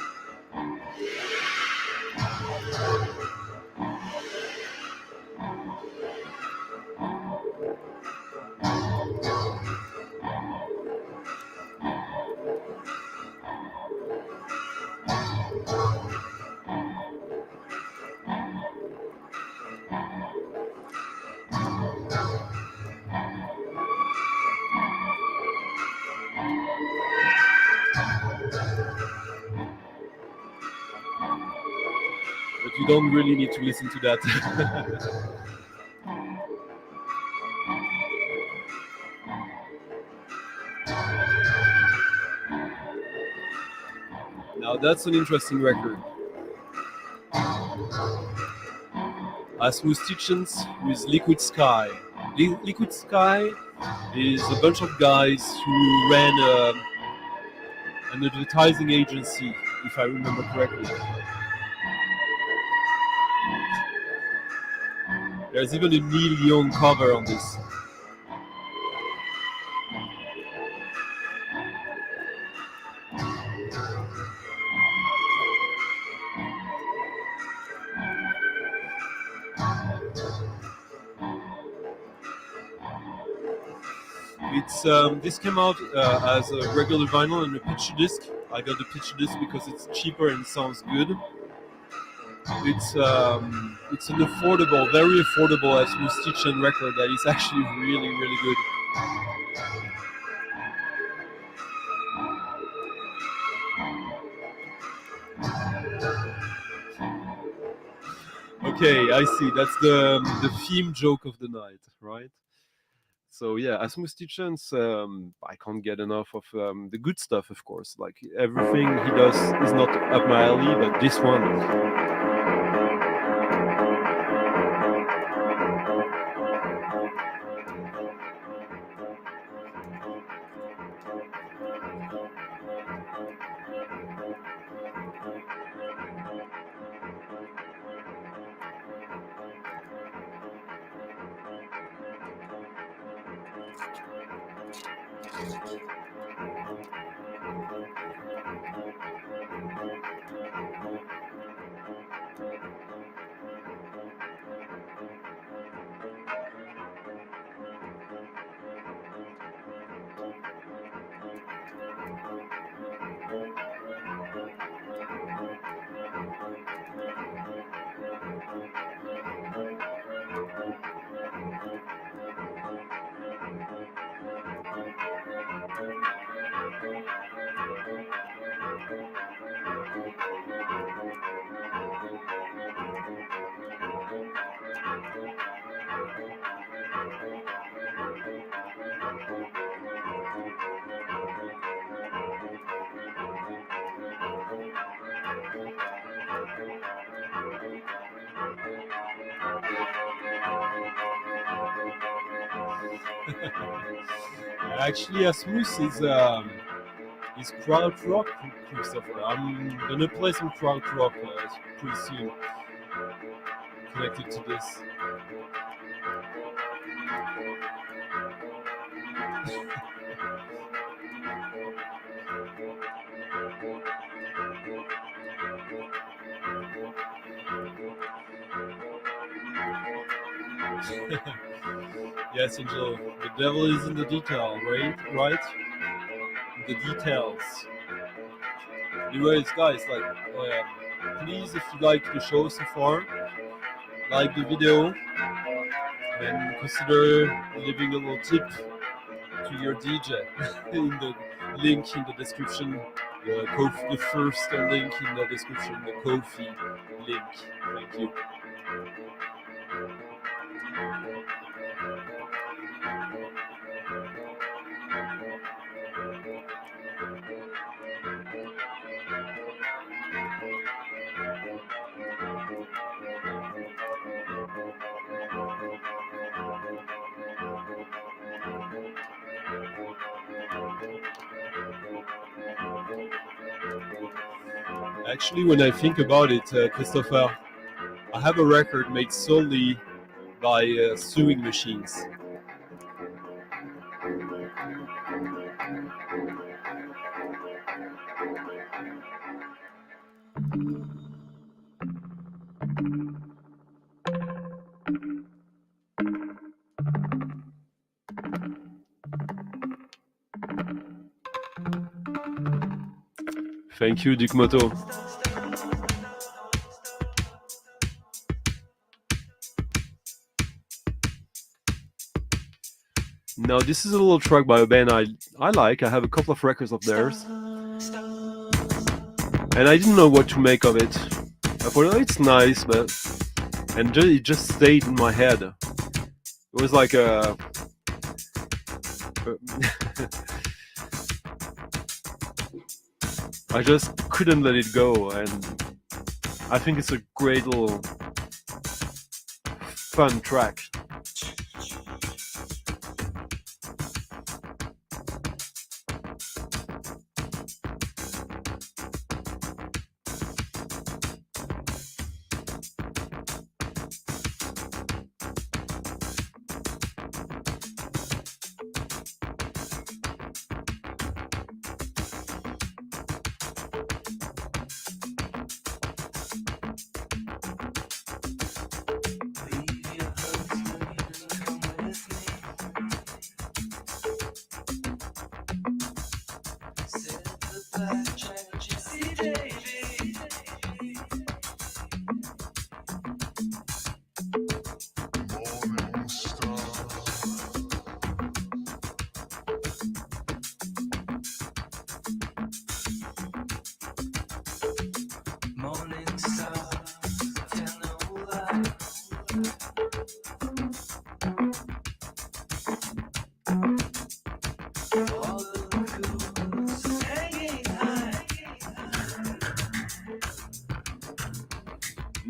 You don't really need to listen to that. Now that's an interesting record. Asmus Tietchens with Liquid Sky. Liquid Sky is a bunch of guys who ran an advertising agency, if I remember correctly. There's even a Neil Young cover on this. It's this came out as a regular vinyl and a picture disc. I got the picture disc because it's cheaper and sounds good. It's an affordable, very affordable Asmus Tietchens record that is actually really, really good. Okay, I see. That's the theme joke of the night, right? So yeah, Asmus Tietchens, I can't get enough of the good stuff, of course. Like everything he does is not up my alley, but this one. Actually, Asmus is crowd rock, Christopher. I'm gonna play some crowd rock pretty soon, connected to this. Yes, Angel. The devil is in the detail, right? Right? The details. Anyways, guys, please, if you like the show so far, like the video, and consider leaving a little tip to your DJ in the link in the description. The first link in the description, the Ko-fi link. Thank you. Actually, when I think about it, Christopher, I have a record made solely by sewing machines. Thank you, Dikmoto. Now, this is a little track by a band I like. I have a couple of records of theirs. And I didn't know what to make of it. I thought, oh, it's nice, but... And it just stayed in my head. It was like a... I just couldn't let it go, and I think it's a great little fun track.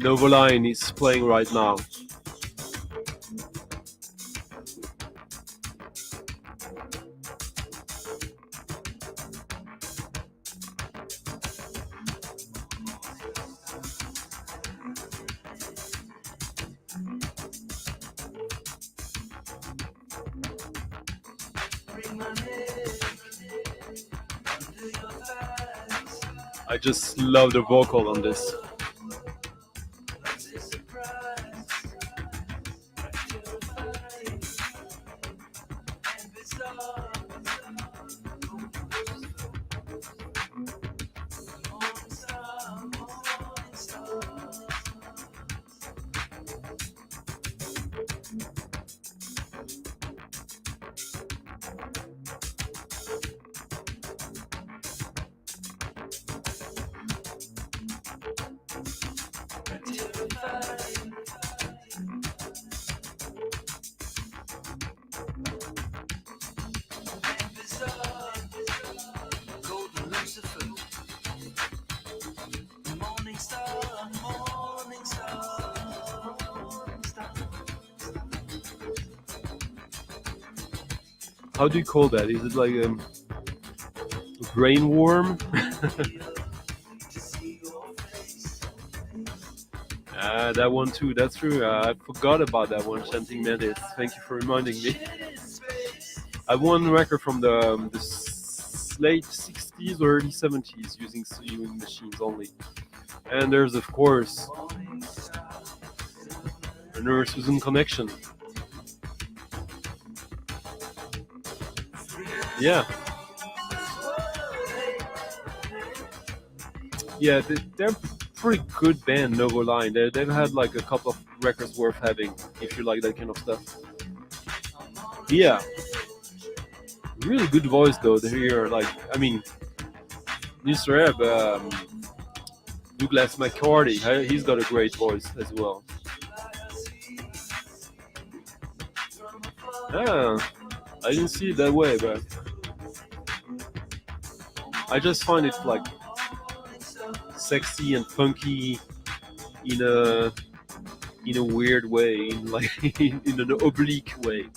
Novo Line is playing right now. I just love the vocal on this. How do you call that? Is it like a brain worm? That one too, that's true. I forgot about that one, Chanting Mendes. Thank you for reminding me. I have one record from the late 60s or early 70s using sewing machines only. And there's, of course, a Nurse Susan connection. Yeah. Yeah, they're pretty good band, Novo Line. They've had like a couple of records worth having if you like that kind of stuff. Yeah. Really good voice though. They're like, I mean, Mr. Ebb, Douglas McCarty, he's got a great voice as well. Yeah, I didn't see it that way, but I just find it like sexy and funky in a weird way, in like in an oblique way.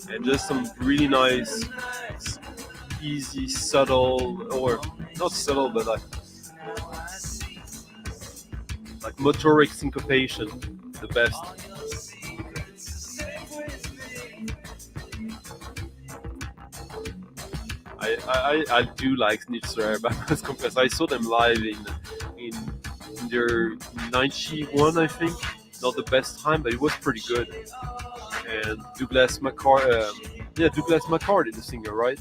And just some really nice, easy, subtle, or not subtle, but like motoric syncopation, the best. I do like Snitzer, but I must confess, I saw them live in their 91, I think. Not the best time, but it was pretty good. And Douglas McCarty, the singer, right?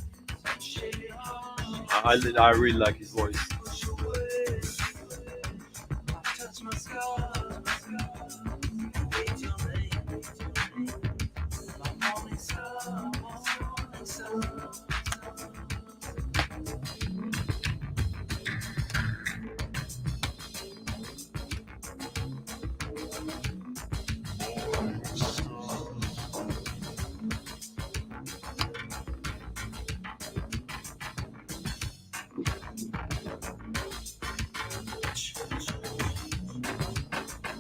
I really like his voice.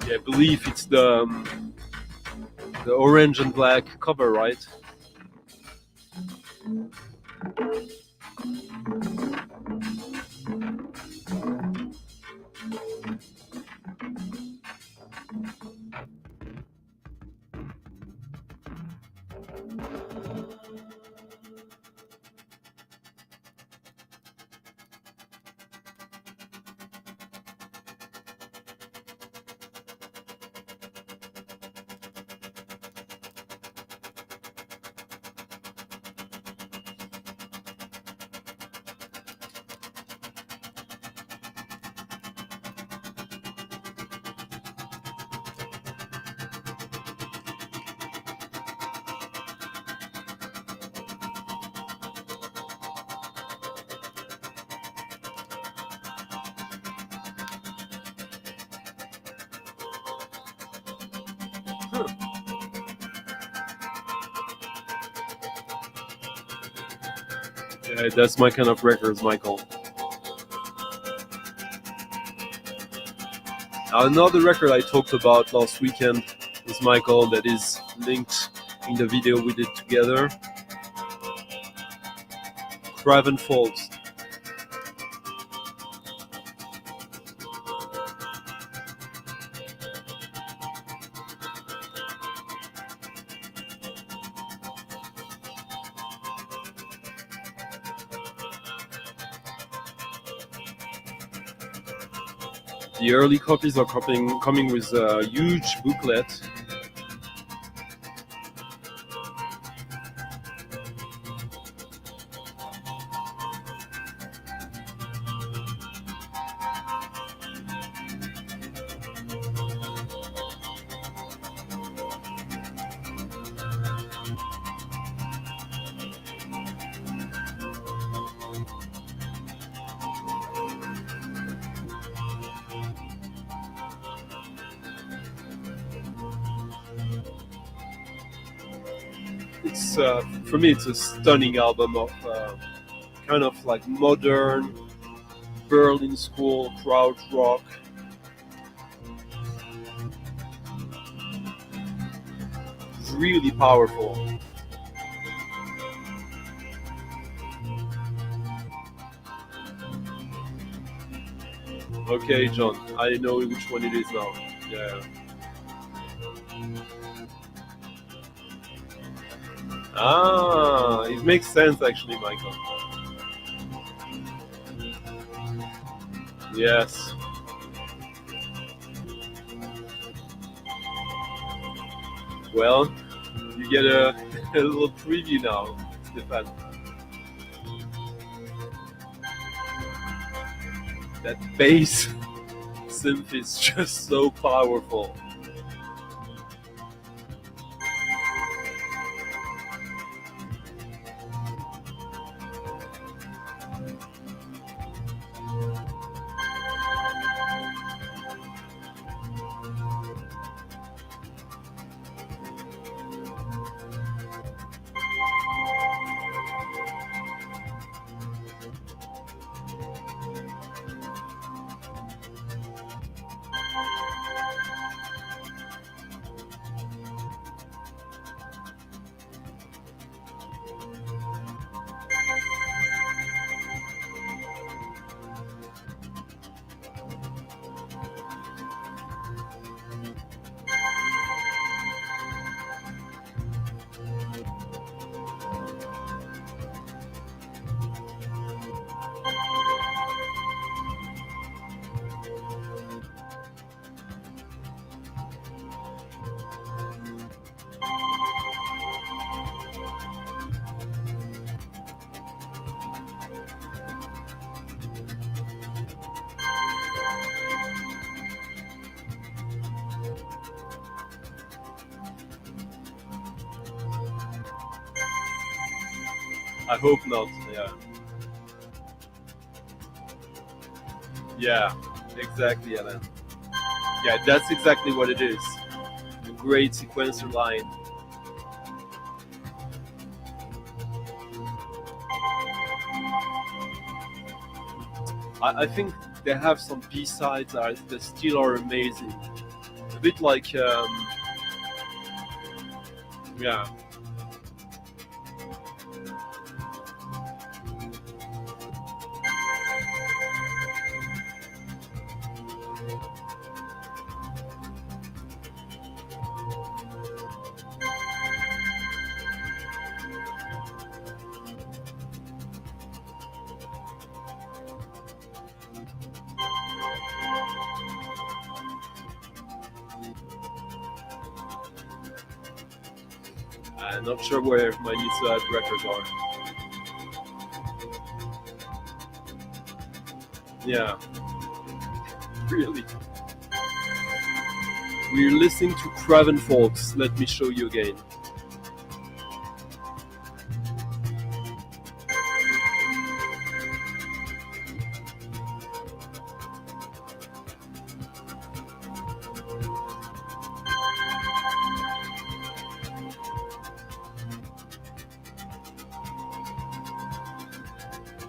I believe it's the orange and black cover, right? Yeah, that's my kind of records, Michael. Another record I talked about last weekend with Michael that is linked in the video we did together. Craven Faults. The early copies are coming with a huge booklet. It's for me, it's a stunning album of kind of like modern Berlin school crowd rock. Really powerful. Okay, John, I know which one it is now. Yeah. Ah, it makes sense actually, Michael. Yes. Well, you get a little preview now, Stefan. That bass synth is just so powerful. I hope not, yeah. Yeah, exactly, Alan. Yeah, that's exactly what it is. A great sequencer line. I think they have some B-sides that still are amazing. A bit like, yeah. I'm not sure where my Nitsa records are. Yeah, really. We're listening to Craven Faults. Let me show you again.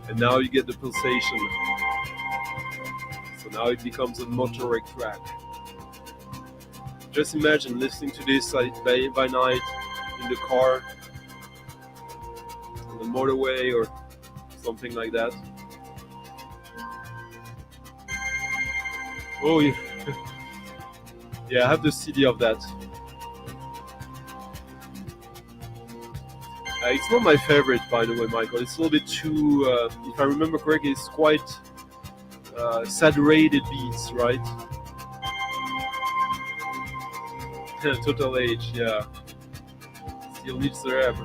and now you get the pulsation. So now it becomes a motoric track. Just imagine listening to this by night in the car, on the motorway, or something like that. Oh yeah, yeah, I have the CD of that. It's not my favorite, by the way, Michael. It's a little bit too, if I remember correctly, it's quite saturated beats, right? Total Age, yeah. Still needs the rap.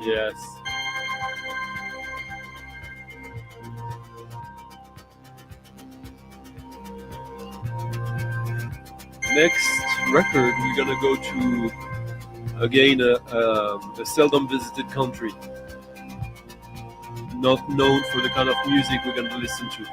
Yes. Next record, we're gonna go to again a seldom visited country, not known for the kind of music we're gonna listen to.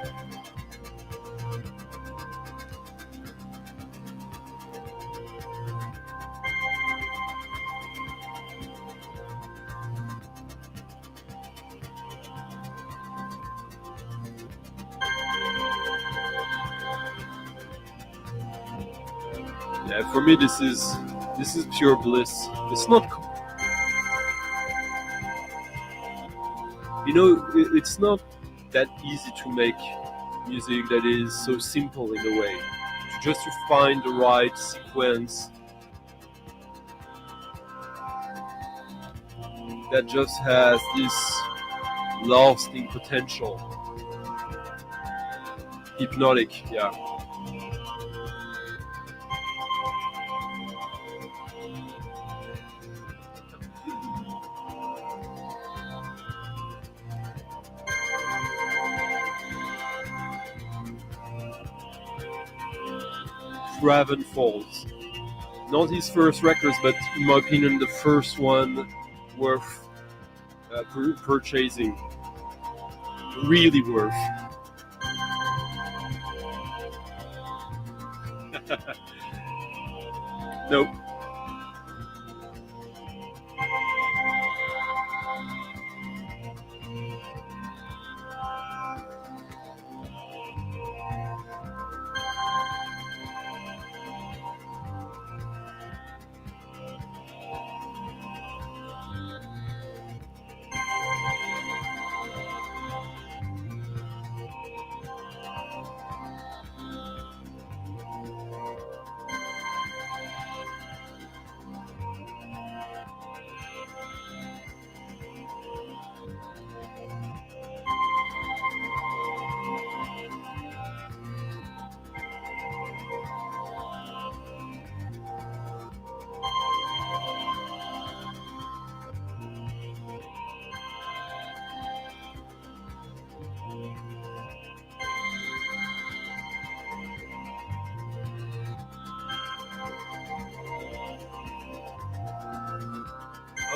Yeah, for me this is pure bliss. It's not, it's not that easy to make music that is so simple in a way. Just to find the right sequence that just has this lasting potential. Hypnotic, yeah. Craven Faults. Not his first records, but in my opinion, the first one worth purchasing. Really worth. Nope.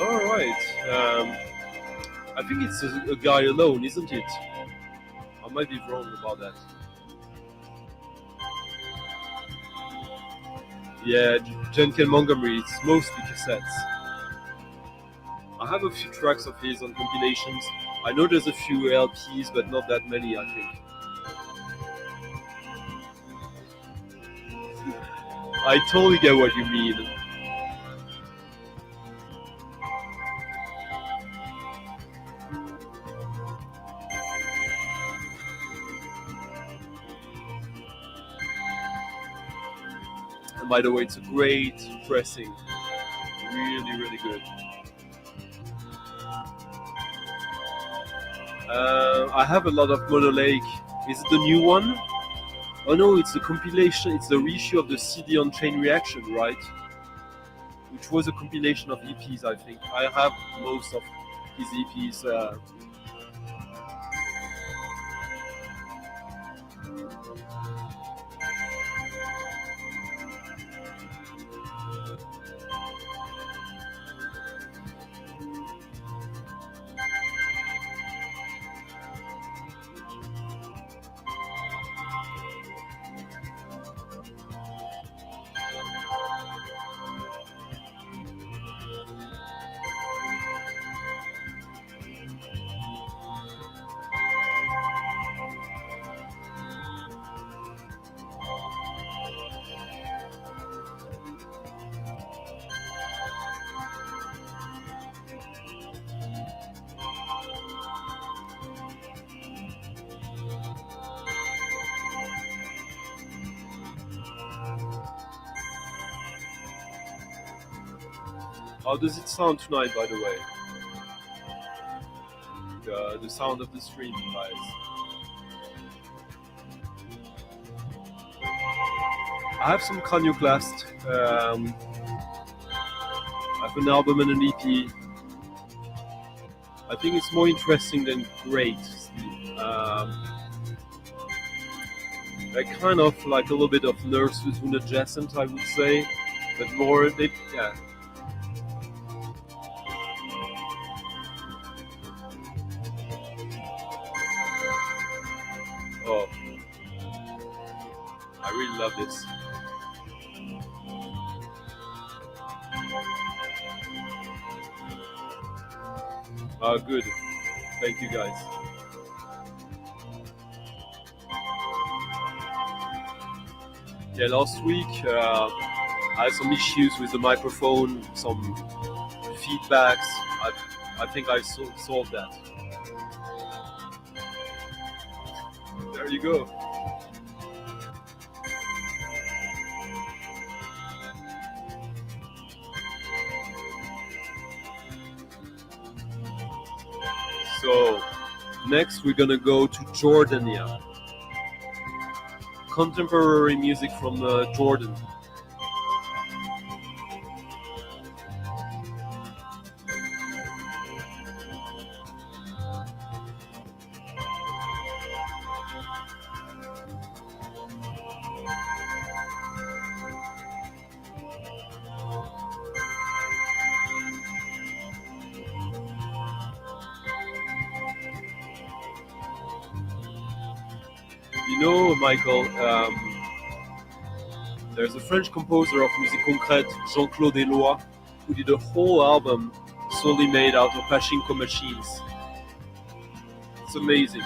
All right. I think it's a guy alone, isn't it? I might be wrong about that. Yeah, Jenkin Montgomery. It's mostly cassettes. I have a few tracks of his on compilations. I know there's a few LPs, but not that many, I think. I totally get what you mean. And by the way, it's a great pressing. Really, really good. I have a lot of Mono Lake. Is it the new one? Oh no, it's the compilation. It's the reissue of the CD on Chain Reaction, right? Which was a compilation of EPs, I think. I have most of his EPs. How does it sound tonight, by the way? The sound of the stream, guys. I have some Cranioclast. I have an album and an EP. I think it's more interesting than great. They're kind of like a little bit of Nurse with Moon adjacent, I would say, but more, yeah. Oh, I really love this. Good. Thank you, guys. Yeah, last week I had some issues with the microphone, some feedbacks. I think I solved that. There you go. So next we're gonna go to Jordania. Contemporary music from Jordan. You know, Michael, there's a French composer of musique concrète, Jean-Claude Eloi, who did a whole album solely made out of pachinko machines. It's amazing.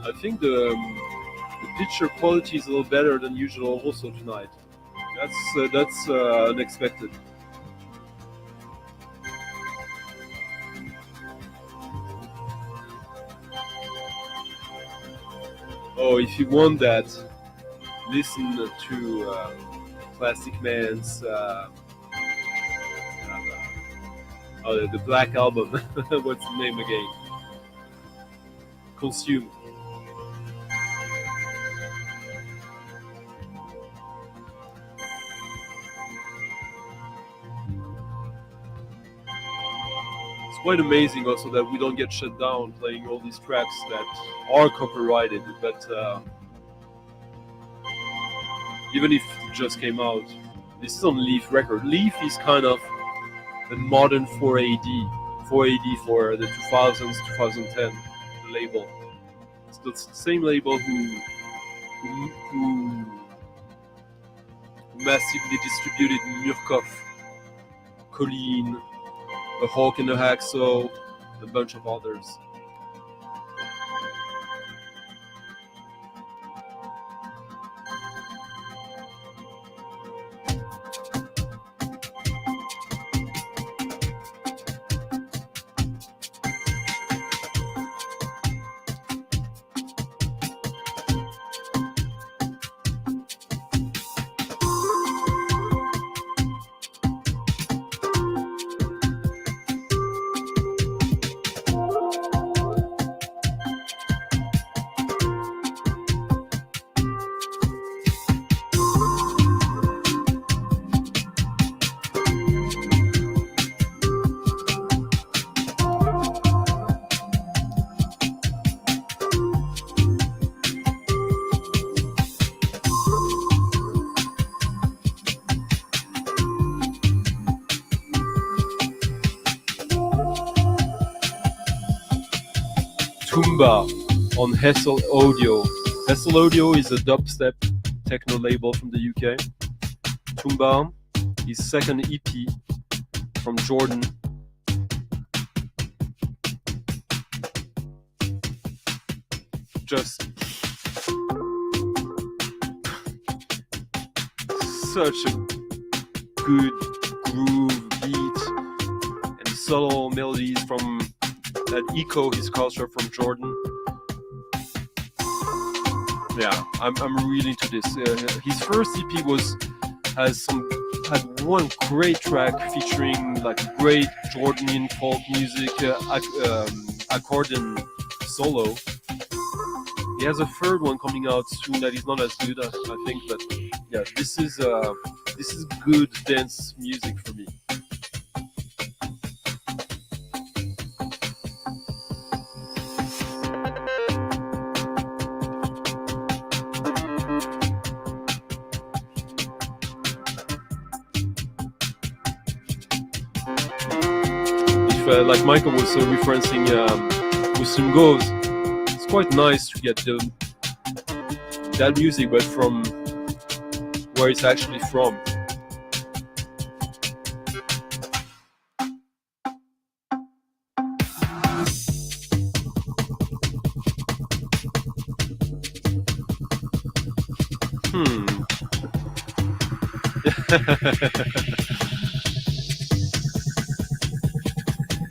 I think the picture quality is a little better than usual also tonight. That's unexpected. Oh, if you want that, listen to Plastic Man's the Black Album. What's the name again? Consume. Quite amazing also that we don't get shut down playing all these tracks that are copyrighted, but even if it just came out, this is on Leaf record. Leaf is kind of the modern 4AD for the 2000s, 2010 the label. It's the same label who massively distributed Murkoff, Colleen, A Hawk and a Hacksaw, a bunch of others. Toumba on Hessle Audio. Hessle Audio is a dubstep techno label from the UK. Toumba, his second EP from Jordan. Just such a good groove beat and subtle melodies from that echo his culture from Jordan. Yeah, I'm really into this. His first EP had one great track featuring like great Jordanian folk music, accordion solo. He has a third one coming out soon that is not as good, I think, but yeah, this is good dance music for me. If, like Michael was referencing Muslim Goes, it's quite nice to get that music, but from where it's actually from.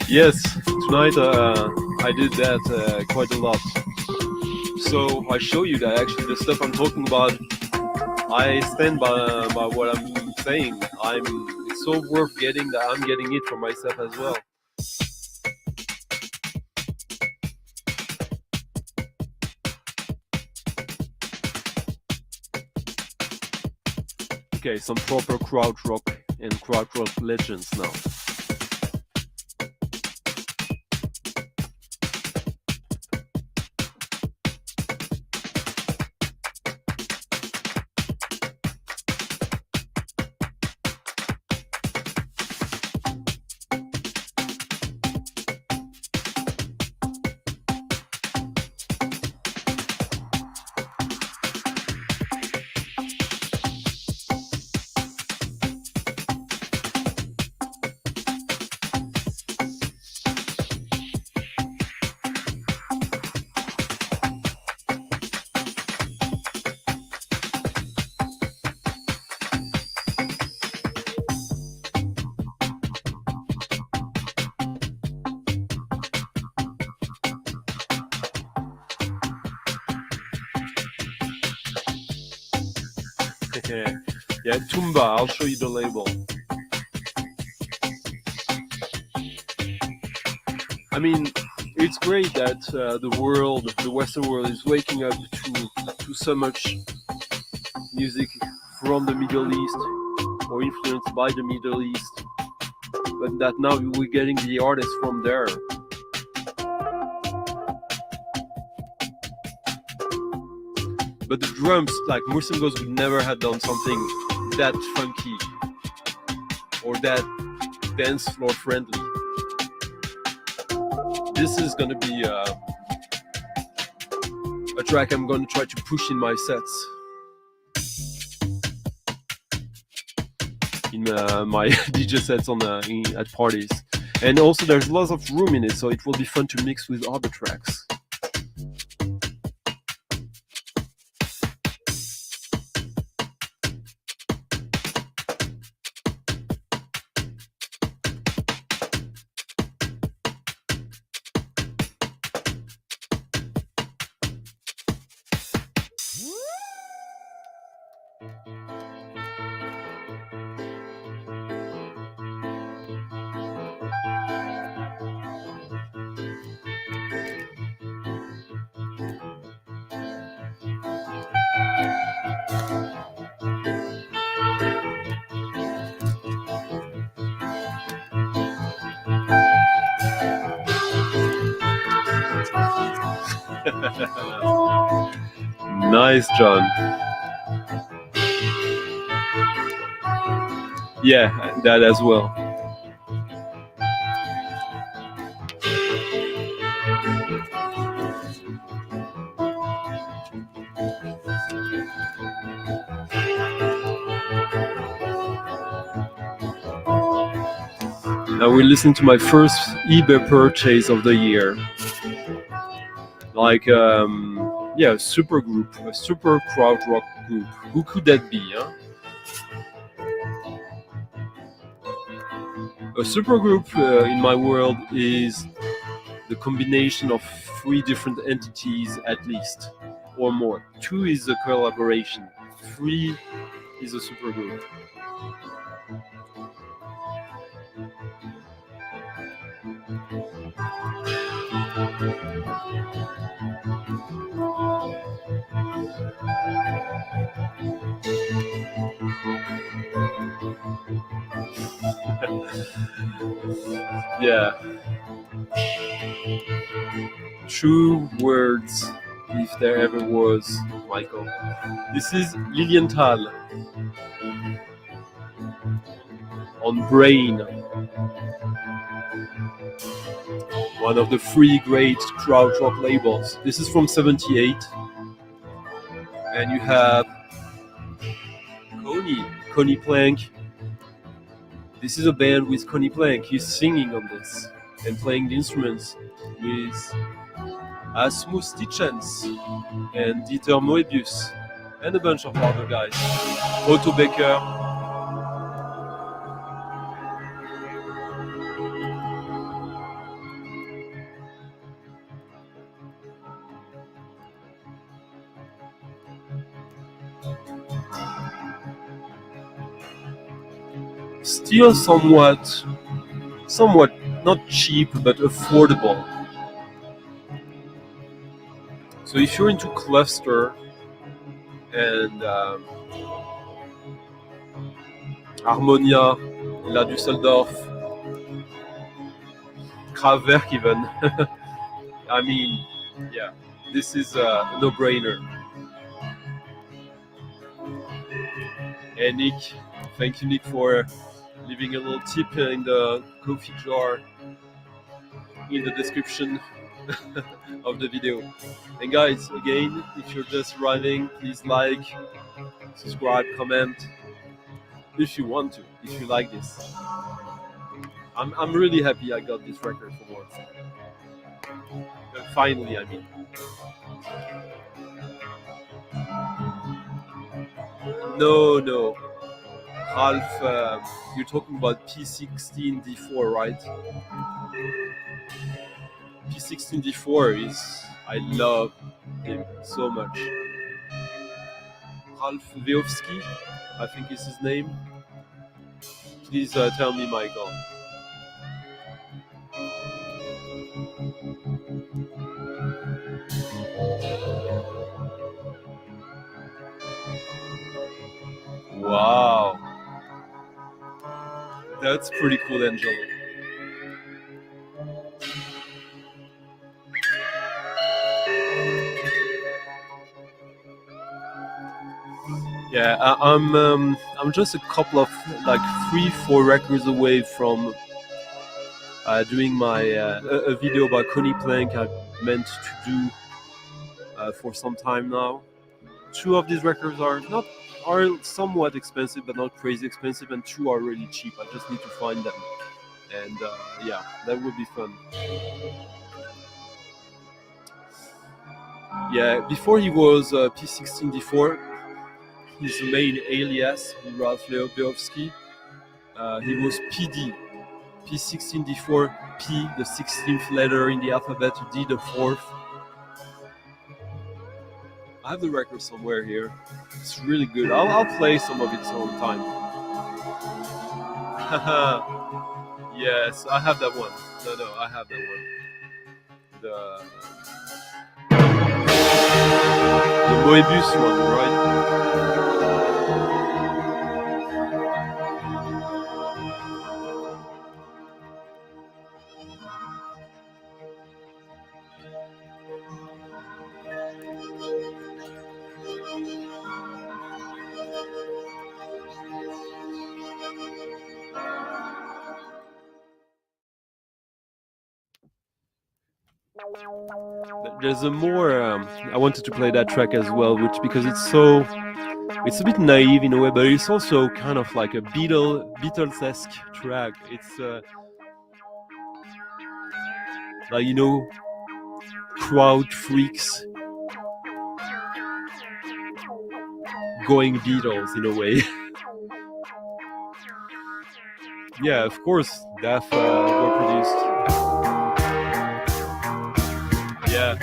Yes, tonight I did that quite a lot. So I show you that actually the stuff I'm talking about, I stand by what I'm saying. It's so worth getting that I'm getting it for myself as well. Okay, some proper crowd rock and crowd rock legends now. Yeah, Toumba, I'll show you the label. I mean, it's great that the Western world is waking up to so much music from the Middle East or influenced by the Middle East, but that now we're getting the artists from there. But the drums, like Muslim Ghost would never have done something that funky or that dance floor friendly. This is gonna be a track I'm gonna try to push in my sets, in my DJ sets at parties, and also there's lots of room in it, so it will be fun to mix with other tracks. Nice, John. Yeah, that as well. and we listened to my first eBay purchase of the year. Like, yeah, a super group, a super crowd rock group. Who could that be, huh? A supergroup in my world is the combination of 3 different entities at least, or more. 2 is a collaboration. 3 is a supergroup. Yeah. True words, if there ever was, Michael. This is Lilienthal on Brain, one of the 3 great crowd rock labels. This is from '78, and you have Connie Plank. This is a band with Connie Plank. He's singing on this and playing the instruments with Asmus Tietchens and Dieter Moebius and a bunch of other guys. Otto Becker. Still somewhat not cheap but affordable. So if you're into cluster and Harmonia, La Düsseldorf, Kraftwerk even, I mean, yeah, this is a no-brainer. And Nick, thank you, Nick, for leaving a little tip in the coffee jar in the description of the video. And guys, again, if you're just arriving, please like, subscribe, comment if you want to, if you like this. I'm really happy I got this record for once. Finally, I mean. No. Ralph, you're talking about P16D4, right? P16D4 is, I love him so much. Ralph Veovsky, I think is his name. Please tell me, Michael. Wow. That's pretty cool, Angel. Yeah, I'm just a couple of like 3-4 records away from doing my a video about Connie Plank I meant to do for some time now. 2 of these records are somewhat expensive, but not crazy expensive, and 2 are really cheap. I just need to find them, and yeah, that would be fun. Yeah, before he was P16D4, his main alias, Ralph Leobiowski, he was PD. P16D4, P, the 16th letter in the alphabet, D, the 4th. I have the record somewhere here. It's really good. I'll play some of it some time. Yes, I have that one. No, I have that one. The Moebius one, right? There's a more. I wanted to play that track as well, because it's a bit naive in a way, but it's also kind of like a Beatles-esque track. It's like, you know, crowd freaks going Beatles in a way. Yeah, of course, Def were produced. Yeah.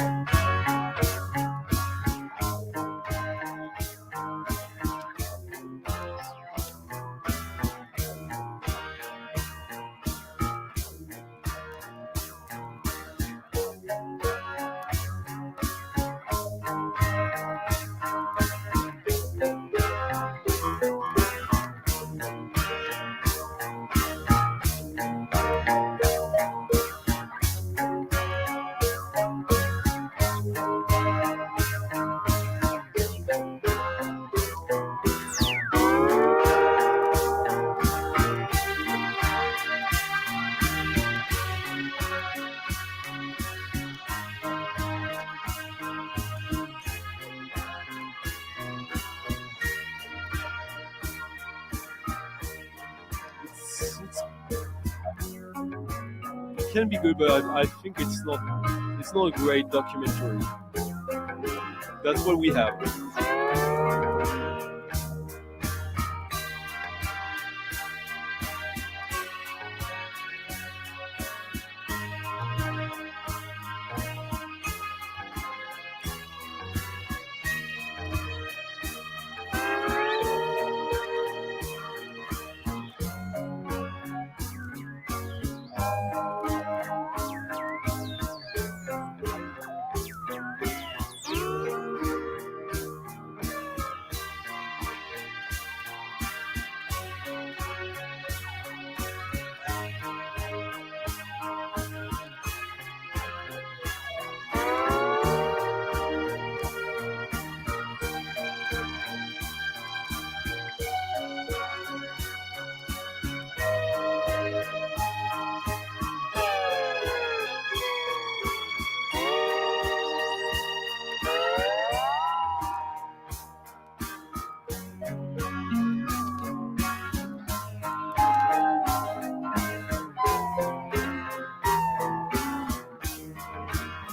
It can be good, but I think it's not a great documentary. That's what we have.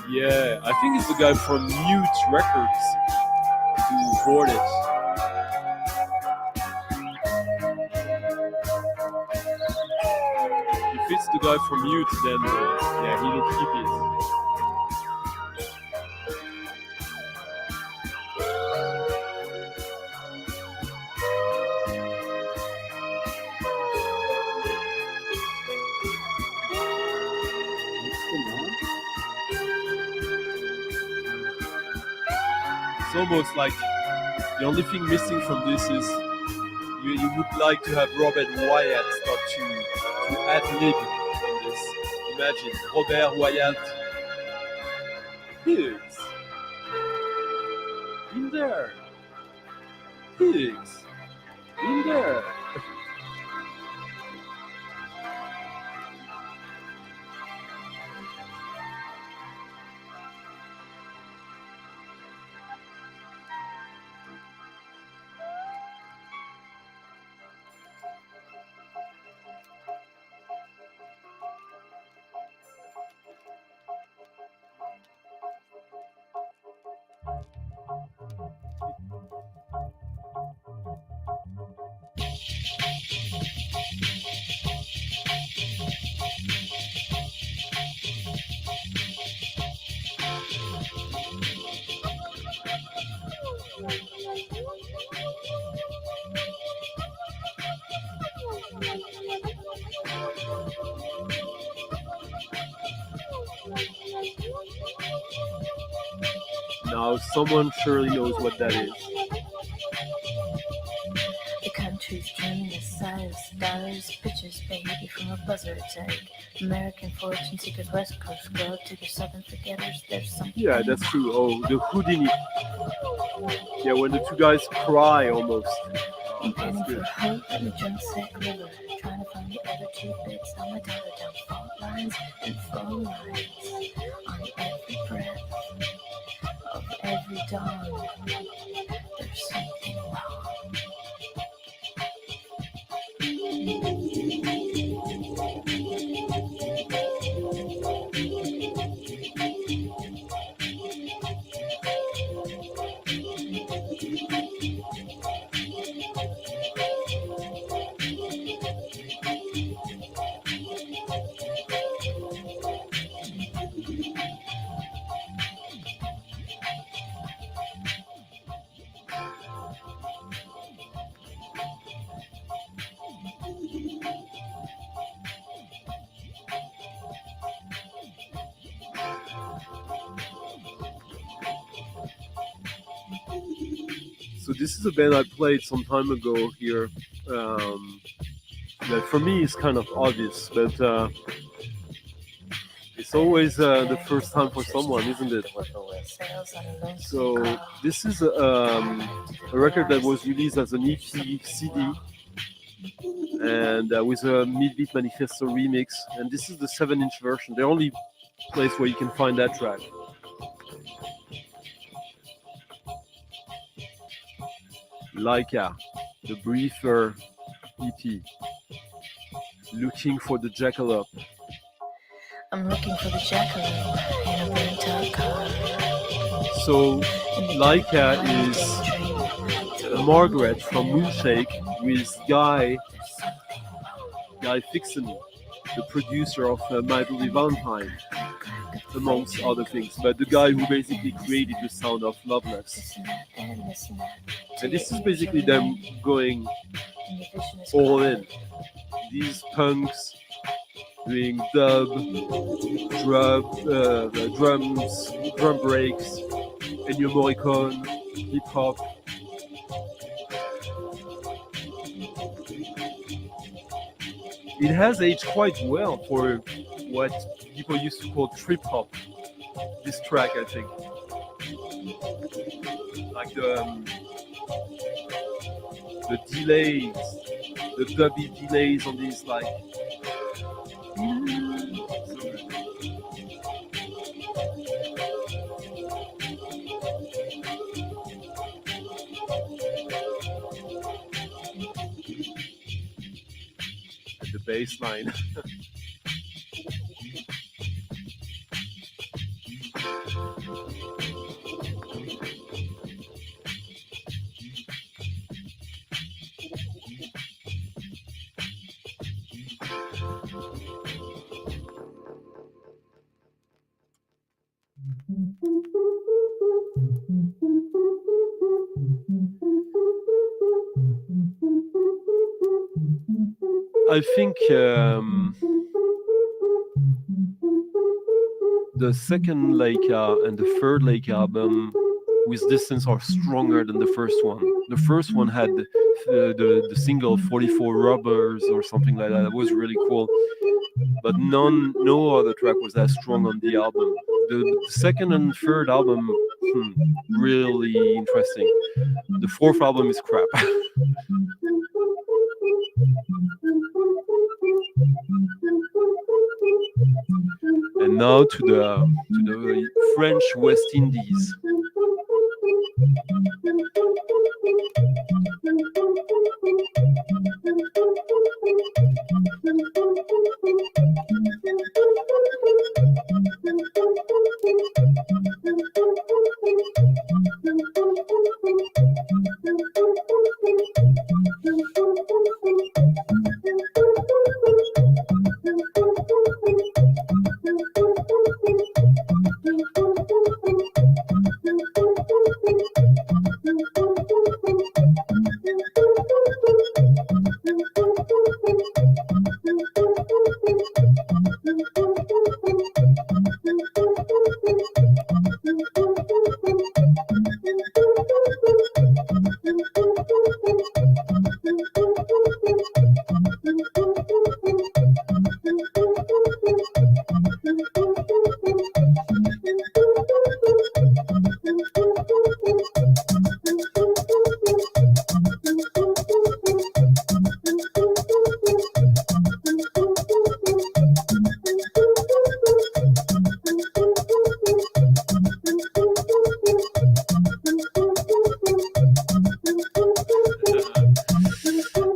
Yeah, I think it's the guy from Mute Records who bought it. If it's the guy from Mute, then yeah, he will keep it. It's almost like the only thing missing from this is you would like to have Robert Wyatt start to ad-lib in this. Imagine Robert Wyatt. Higgs. In there. Higgs. In there. Now someone surely knows what that is. The country's dreaming a sight of stars, pictures baby from a buzzard egg. American fortune seekers, West Coast glow to the Southern forgetters. There's something. Yeah, that's true. Oh, the Houdini. Yeah, when the two guys cry almost. I'm panning for hope in the Junset River, trying to find the other 2 bits on my dollar down fault lines and phone lines. On every breath of every dawn, there's something wrong. So this is a band I played some time ago here. That for me is kind of obvious, but it's always the first time for someone, isn't it? So this is a record that was released as an EP CD, and with a Midbeat Manifesto remix, and this is the 7-inch version, the only place where you can find that track. Laika, the briefer EP. Looking for the jackalope. I'm looking for the jackalope in a burnt out car. So Laika is Margaret from Moonshake with Guy Fixon, the producer of My Bloody Valentine, amongst other things, but the guy who basically created the sound of Loveless. And this is basically them going all in. These punks doing dub, drums, drum breaks, Ennio Morricone, hip hop. It has aged quite well for what people used to call trip hop. This track, I think, like the delays, the dubby delays on these, like. The bass line. I think the second Laika and the third Laika album with Distance are stronger than the first one. The first one had the single 44 Rubbers or something like that. That was really cool. But no other track was as strong on the album. The second and third album, really interesting. The fourth album is crap. And now to the French West Indies.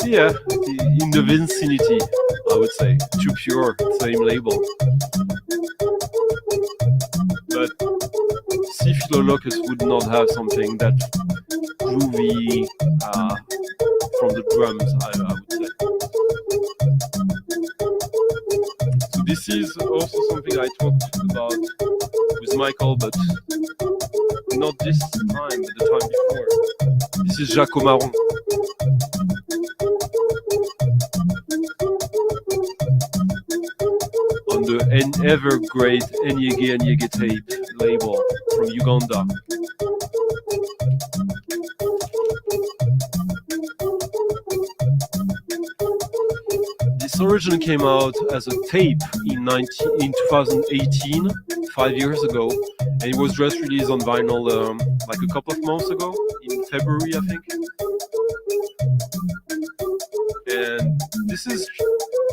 Yeah, in the vicinity, I would say. Too Pure, same label. But Si Philolocus would not have something that groovy from the drums, I would say. So this is also something I talked about with Michael, but not this time, but the time before. This is Jako Maron. On the ever great Nyege Nyege Tapes label from Uganda. this originally came out as a tape in 2018, 5 years ago, and it was just released on vinyl like a couple of months ago, in February, I think. And this is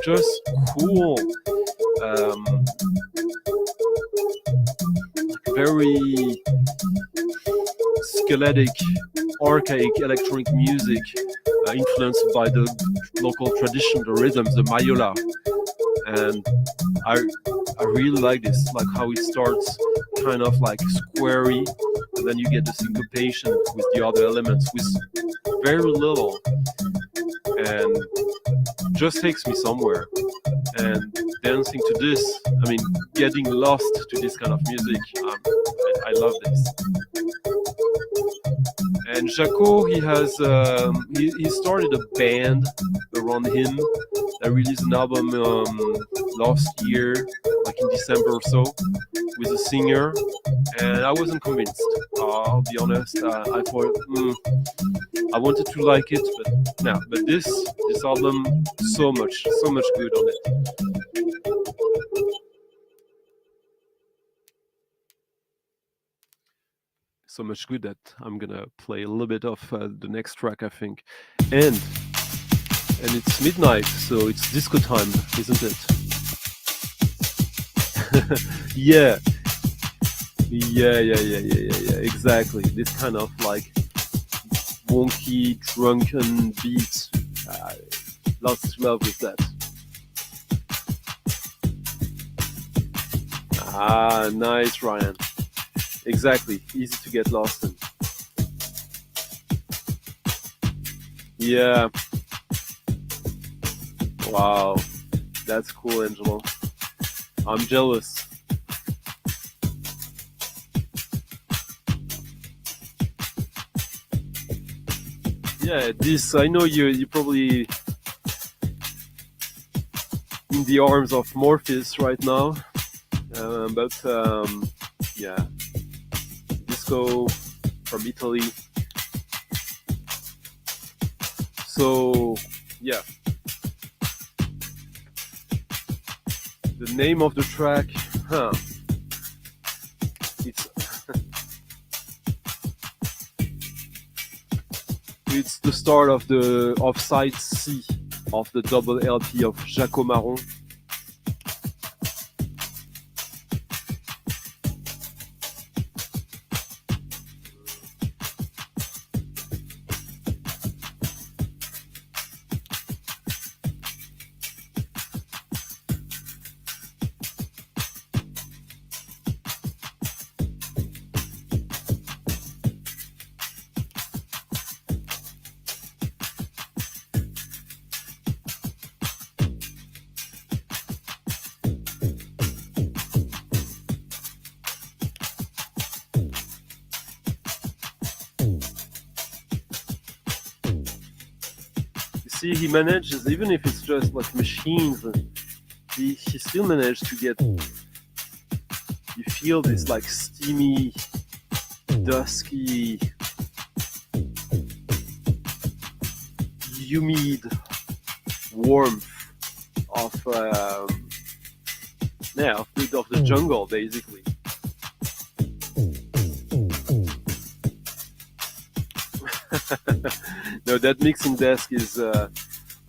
just cool. Very skeletic, archaic electronic music, influenced by the local tradition, the rhythms, the mayola. And I really like this, like how it starts kind of like squarey, and then you get the syncopation with the other elements with very little, and just takes me somewhere. And dancing to this, I mean, getting lost to this kind of music, I love this. And Jako, he has he started a band around him that released an album last year, like in December or so, with a singer, and I wasn't convinced. I'll be honest. I thought I wanted to like it, but no. But this album, so much good on it. So much good that I'm gonna play a little bit of the next track, I think, and it's midnight, so it's disco time, isn't it? Yeah, exactly. This kind of like wonky, drunken beats. Lots of love with that. Ah, nice, Ryan. Exactly, easy to get lost in. Yeah. Wow, that's cool, Angelo. I'm jealous. Yeah, this, I know you're probably in the arms of Morpheus right now, but yeah. Disco from Italy. So yeah, the name of the track, it's it's the start of side C of the double LP of Jako Maron. He manages, even if it's just like machines, he still managed to get, you feel this like steamy, dusky, humid warmth of the jungle, basically. No, that mixing desk is,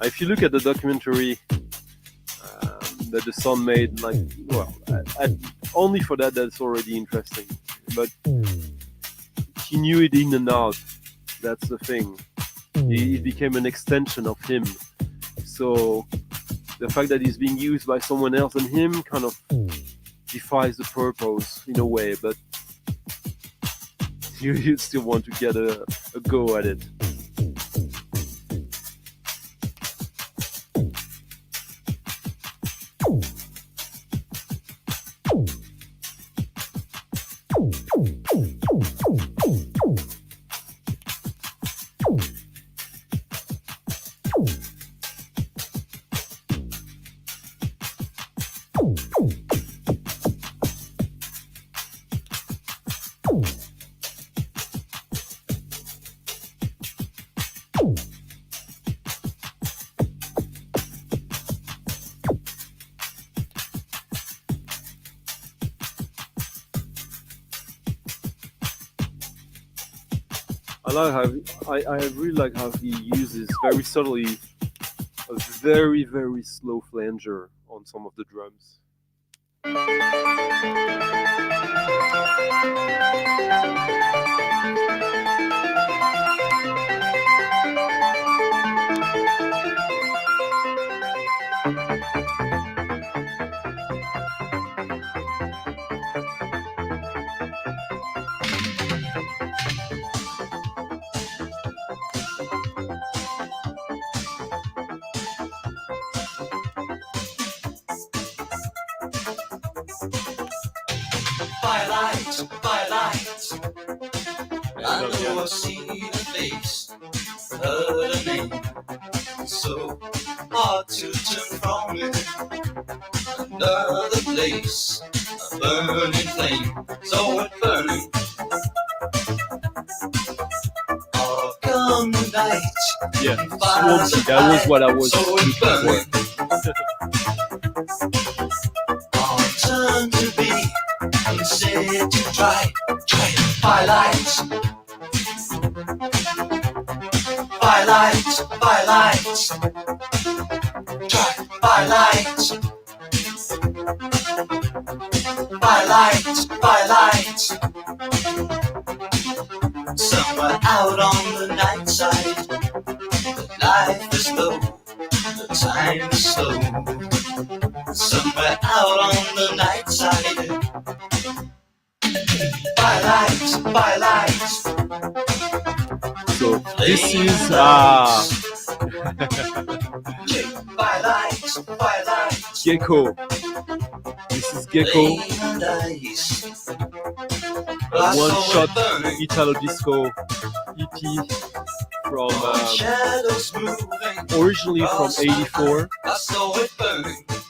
if you look at the documentary that the son made, like, well, only for that's already interesting. But he knew it in and out. That's the thing. It became an extension of him. So the fact that he's being used by someone else and him kind of defies the purpose in a way, but you still want to get a go at it. I like how I really like how he uses very subtly a very very slow flanger on some of the drums. Firelight. I know I've seen a face, heard a name, so hard to turn from it. Another place, a burning flame, so it's burning. Oh, come the night. Yeah, Swampy, that was what I was looking for. I'll turn to be instead to try firelight. Firelight, firelight. Try firelight. Firelight, firelight. Somewhere out on the night side, the life is low, the time is slow. Somewhere out on the night side, firelight, firelight. So this is Firelight, firelight. Gecko. This is Gecko. One shot Italo disco EP from originally from '84.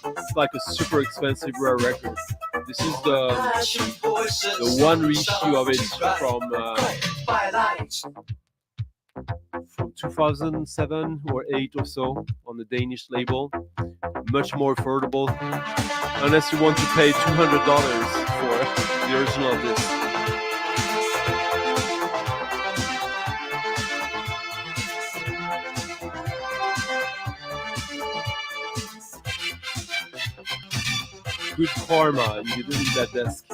It's like a super expensive rare record. This is the one reissue of it from 2007 or 8 or so on the Danish label. Much more affordable, unless you want to pay $200 for the original of this. Good karma, you didn't need that desk.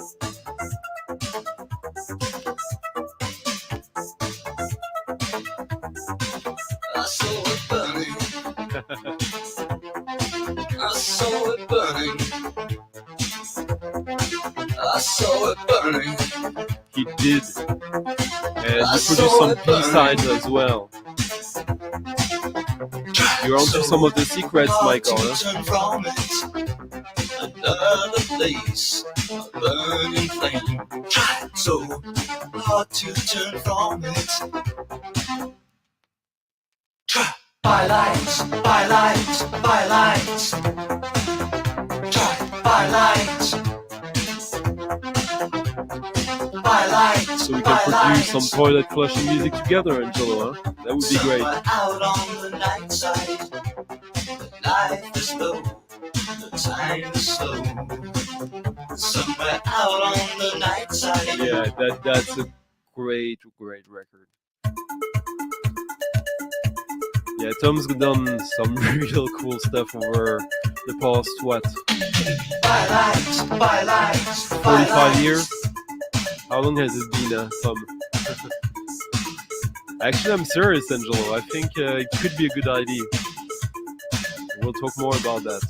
I saw it burning. I saw it burning. I saw it burning. He did. And he produced some B-sides as well. You're onto some of the secrets, Michael, huh? Another place, a burning flame. Try so hard to turn from it. Try firelight, firelight, firelight. Try firelight, firelight. So we can produce some toilet flushing music together, Angelo, huh? That would be great. Out on the night side, the life is low. The time is slow. Somewhere out on the night side. Yeah, that's a great record. Yeah, Tom's done some real cool stuff over the past, what? 45 years? How long has it been, Tom? Actually, I'm serious, Angelo. I think it could be a good idea. We'll talk more about that.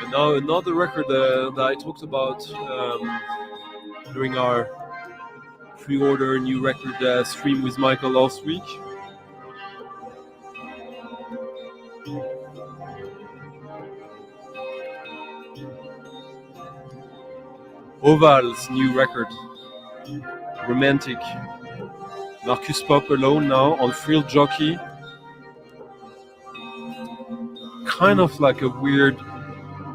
And now another record that I talked about during our pre-order new record stream with Michael last week. Oval's new record, Romantic. Marcus Pop alone now on Frill Jockey. Kind of like a weird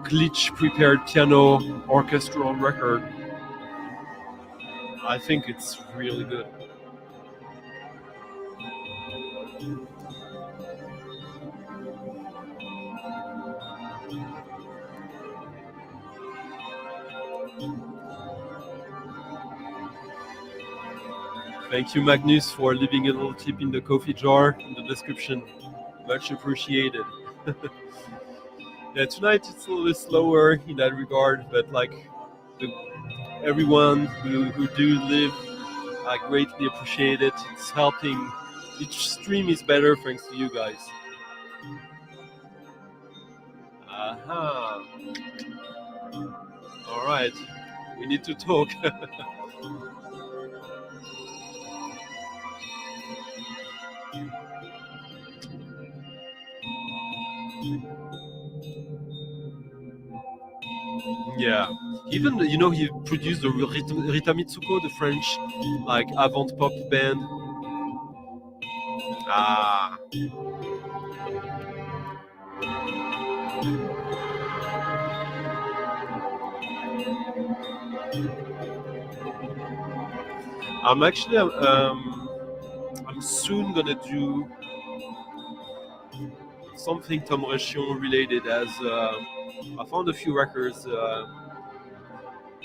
glitch prepared piano orchestral record. I think it's really good. Thank you, Magnus, for leaving a little tip in the coffee jar in the description. Much appreciated. Yeah, tonight it's a little slower in that regard, but like everyone who do live, I greatly appreciate it. It's helping. Each stream is better thanks to you guys. Aha. All right, we need to talk. Yeah, even he produced the Rita Mitsuko, the French like avant pop band. Ah. I'm actually I'm soon gonna do something Tom Rechion related, as I found a few records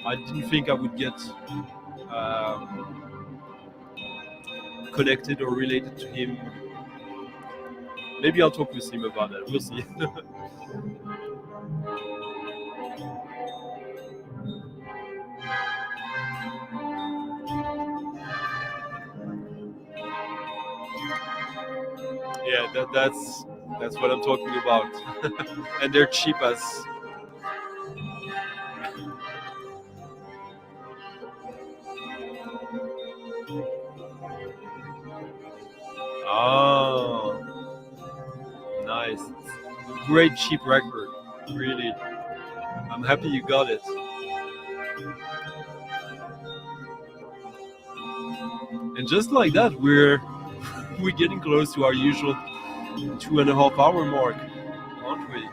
I didn't think I would get connected or related to him. Maybe I'll talk with him about that. We'll see. Yeah, that's what I'm talking about. And they're cheap as. Oh, nice. Great cheap record, really. I'm happy you got it. And just like that, we're getting close to our usual 2.5 hour mark, aren't we?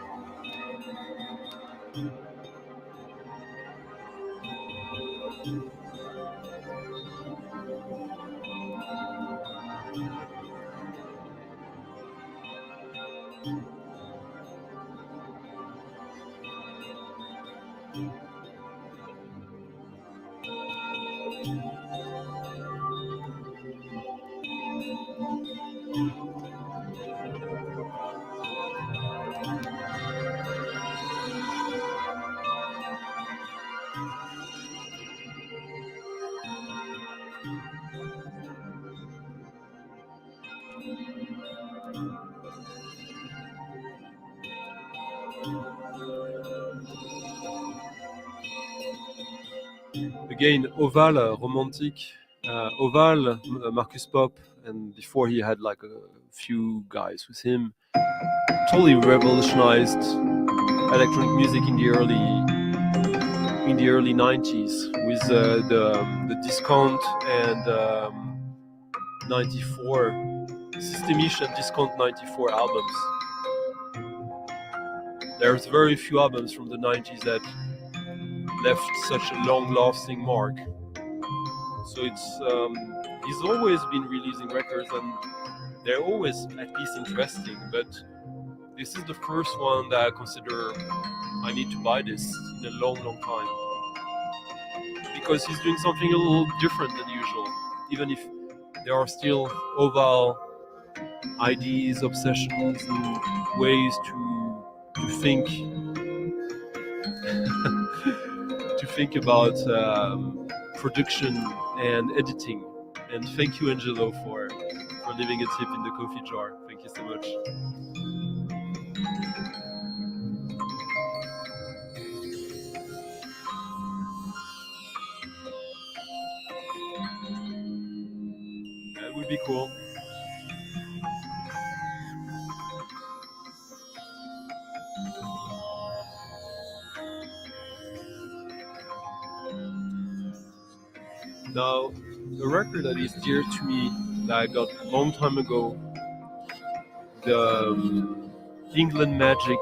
Again, Oval, romantic. Oval, Marcus Pop, and before he had like a few guys with him. Totally revolutionized electronic music in the early 90s with the Discount and 94 Systemish and Discount 94 albums. There's very few albums from the 90s that left such a long-lasting mark. So it's he's always been releasing records, and they're always at least interesting. But this is the first one that I consider I need to buy this in a long time, because he's doing something a little different than usual. Even if there are still Oval ideas, obsessions, and ways to think. To think about production and editing. And thank you, Angelo, for leaving a tip in the coffee jar. Thank you so much. would be cool. Now, a record that is dear to me that I got a long time ago, the England Magic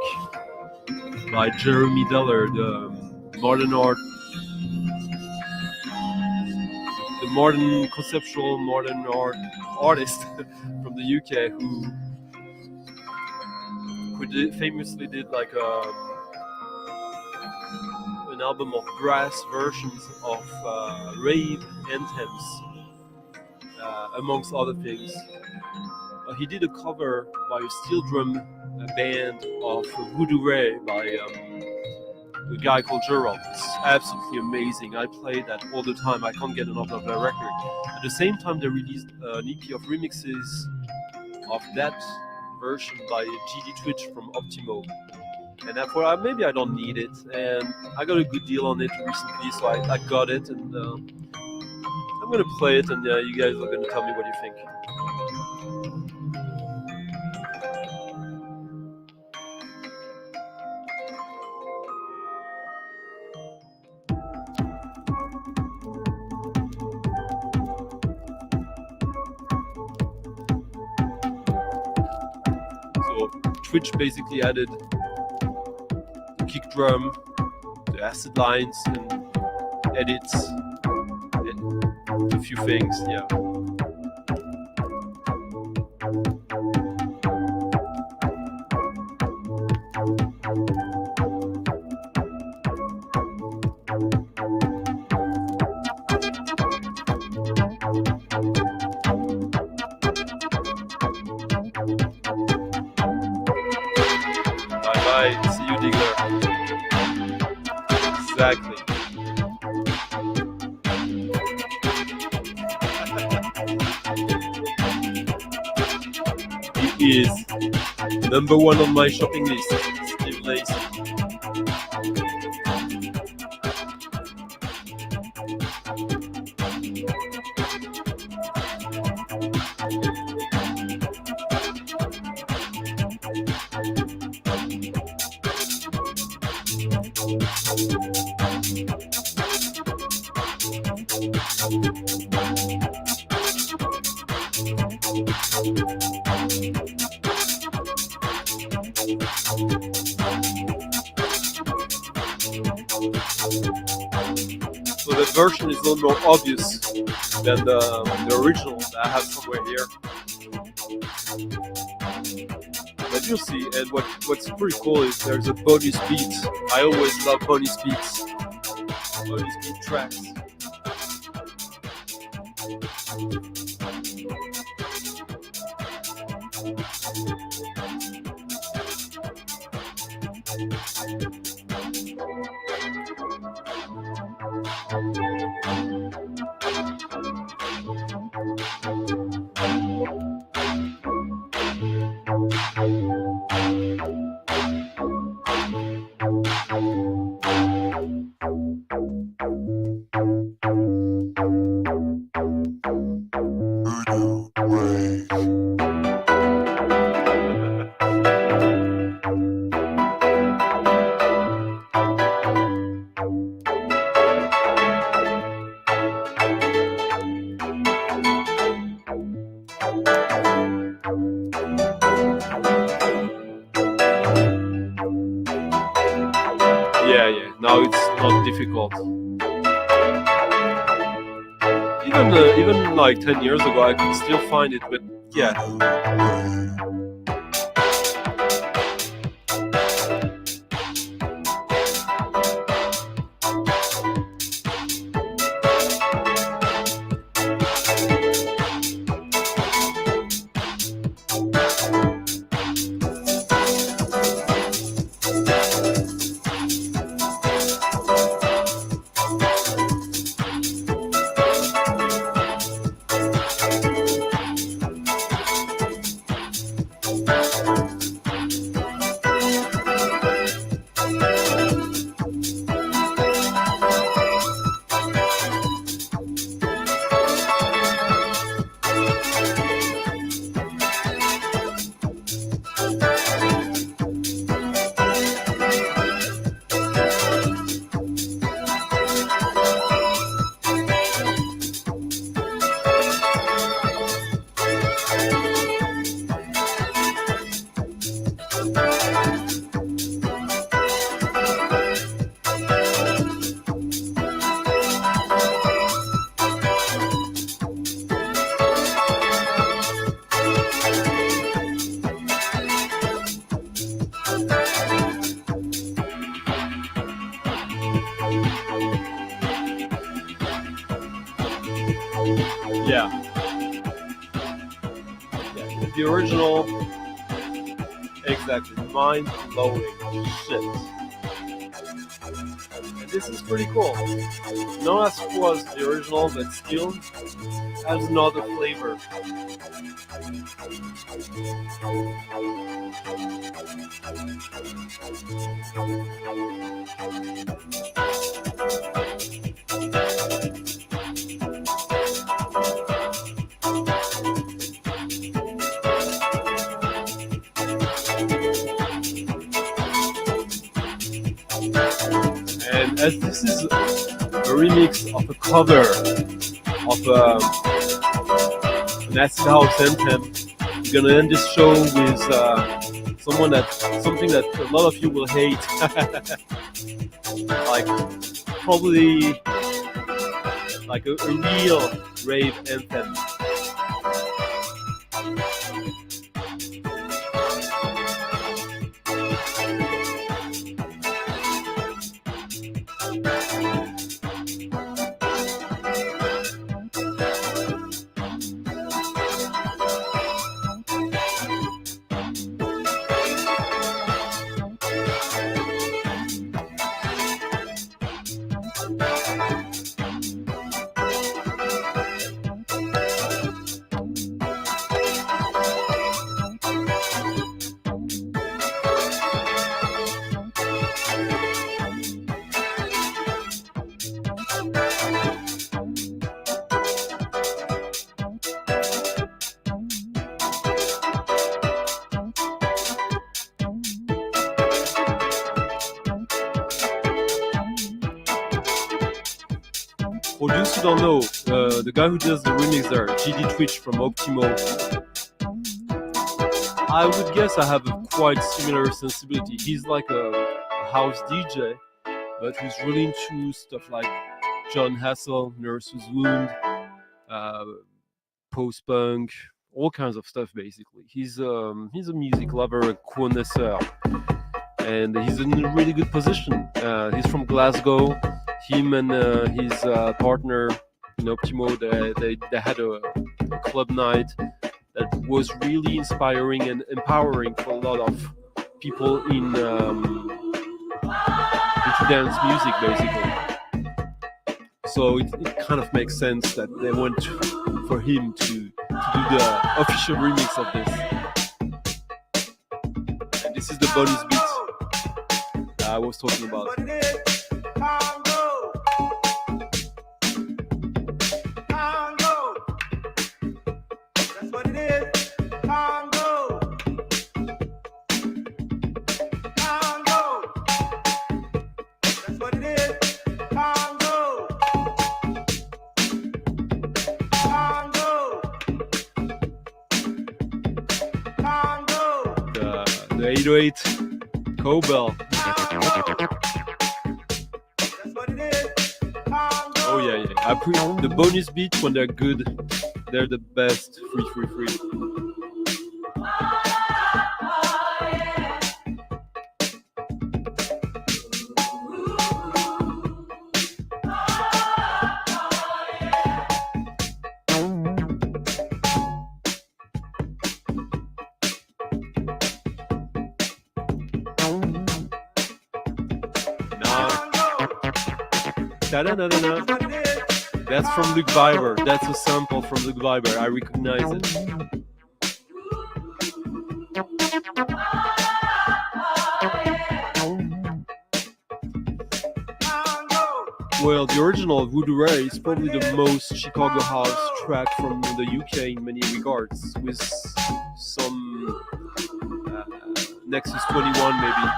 by Jeremy Deller, the modern art, the modern conceptual modern art artist from the UK who famously did like an album of brass versions of Rave anthems, amongst other things. He did a cover by a steel drum band of Voodoo Ray by a guy called Gerald. It's absolutely amazing. I play that all the time. I can't get enough of that record. At the same time, they released an EP of remixes of that version by GD Twitch from Optimo. And I thought maybe I don't need it. And I got a good deal on it recently, so I got it. And I'm going to play it, and you guys are going to tell me what you think. Twitch basically added the kick drum, the acid lines, and edits, and a few things, yeah. Exactly. He is number one on my shopping list, Steve Lacey. So the version is a little more obvious than the original that I have somewhere here. But you'll see, and what's pretty cool is there's a bonus beat. I always love bonus beats. Bonus beat tracks. Now it's not difficult. Even like 10 years ago, I could still find it, but yeah. the original. Exactly, mind-blowing shit. And this is pretty cool. Not as cool as the original, but still has another flavor. And as this is a remix of a cover of an acid house anthem, we're gonna end this show with something that a lot of you will hate, like probably like a real rave anthem. For those who don't know, the guy who does the remix there, GD Twitch from Optimo, I would guess I have a quite similar sensibility. He's like a house DJ, but he's really into stuff like John Hessle, Nurse's Wound, post-punk, all kinds of stuff basically. He's a music lover, a connoisseur, and he's in a really good position. He's from Glasgow. Him and his partner in Optimo, they had a club night that was really inspiring and empowering for a lot of people into dance music, basically. So it kind of makes sense that they went for him to do the official remix of this. And this is the bonus beat I was talking about. The 808 cowbell. Oh yeah. The bonus beats when they're good, they're the best. Free. That's from Luke Viber. That's a sample from Luke Viber. I recognize it. Well, the original Voodoo Ray is probably the most Chicago house track from the UK in many regards, with some Nexus 21 maybe.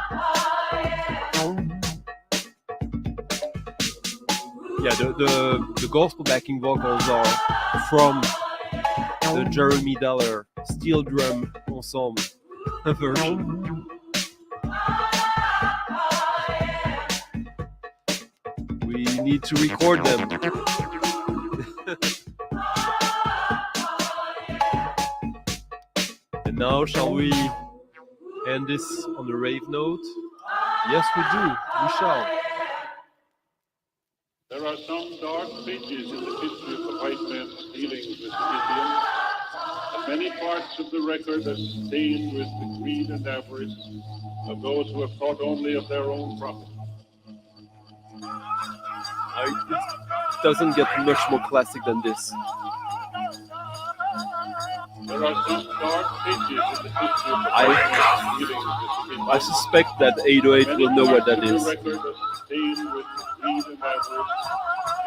Yeah, the gospel backing vocals are from the Jeremy Daller steel drum ensemble version. We need to record them. And now, shall we end this on a rave note? Yes, we do. We shall. There are some dark pages in the history of the white man's dealings with the Indians. Many parts of the record are stained with the greed and avarice of those who have thought only of their own profit. It doesn't get much more classic than this. There are some dark pages in the history of the I suspect that 808 will know what that is. The record are stained with the greed and avarice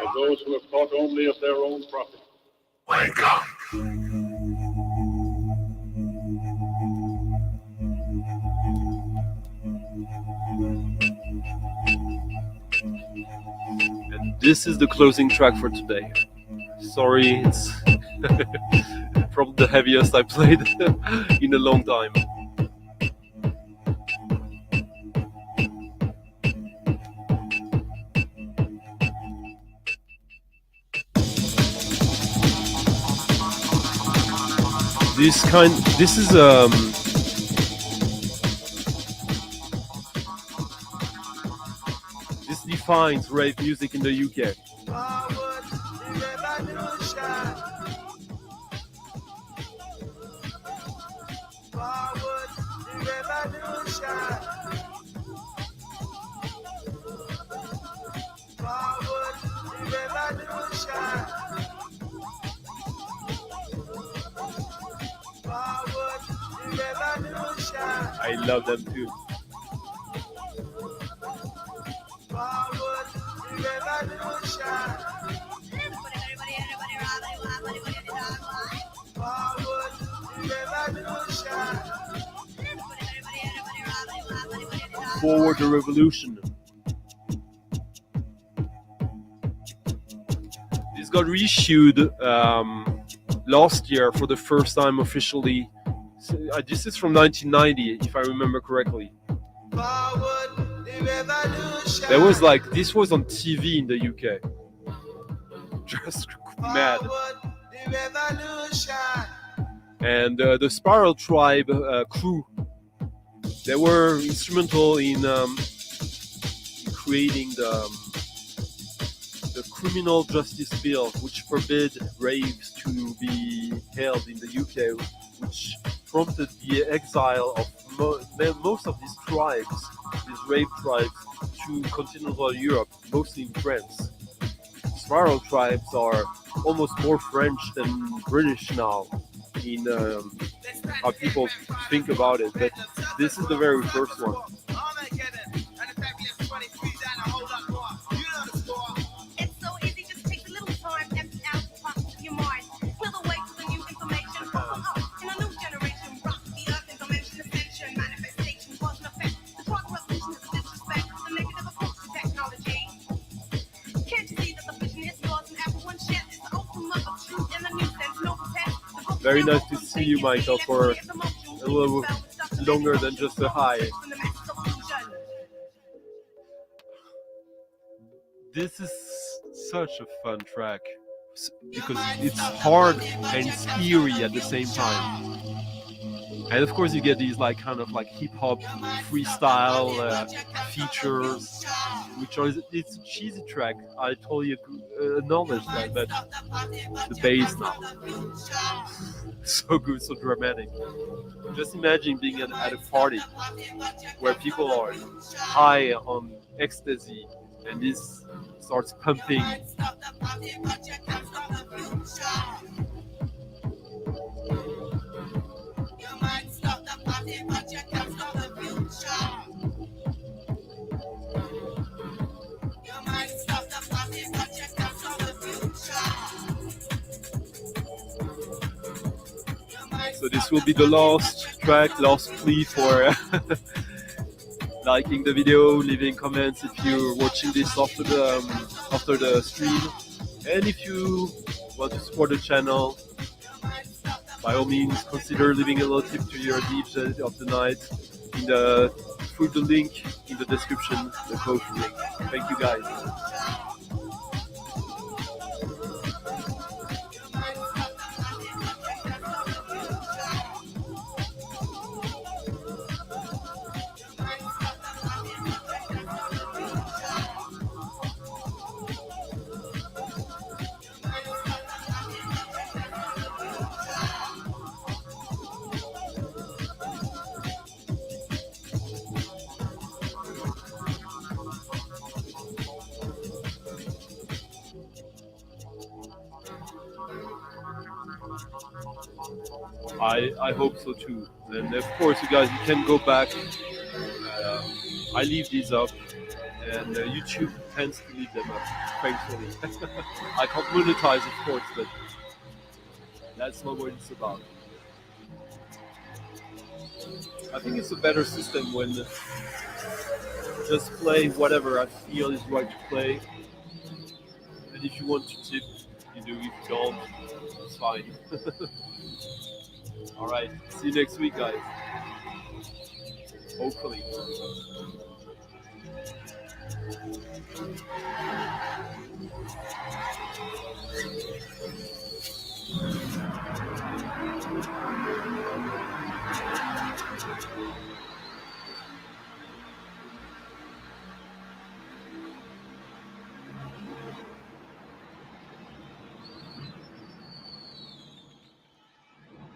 of those who have thought only of their own profit. Wake up! And this is the closing track for today. Sorry, it's probably the heaviest I played in a long time. This is this defines rave music in the UK. I love them too. Forward the revolution. This got reissued last year for the first time officially. This is from 1990, if I remember correctly. There was this was on TV in the UK. Just mad. And the Spiral Tribe crew, they were instrumental in creating the criminal justice bill, which forbid raves to be held in the UK, which prompted the exile of most of these tribes, these rave tribes, to continental Europe, mostly in France. Spiral tribes are almost more French than British now in how people think about it, but this is the very first one. Very nice to see you, Michael, for a little longer than just a hi. This is such a fun track because it's hard and it's eerie at the same time. And of course you get these kind of hip-hop freestyle features, which are, it's a cheesy track. I totally acknowledge that, but the bass now, so good, so dramatic. Just imagine being at a party where people are high on ecstasy and this starts pumping. So this will be the last track, last plea for liking the video, leaving comments if you're watching this after the stream, and if you want to support the channel, by all means consider leaving a little tip to your DJ of the night through the link in the description, the code link. Thank you guys. I hope so too. And of course, you guys, you can go back. I leave these up, and YouTube tends to leave them up, thankfully. I can't monetize, of course, but that's not what it's about. I think it's a better system when just play whatever I feel is right to play. And if you want to tip, you do. If you don't, it's fine. All right. See you next week, guys. Hopefully.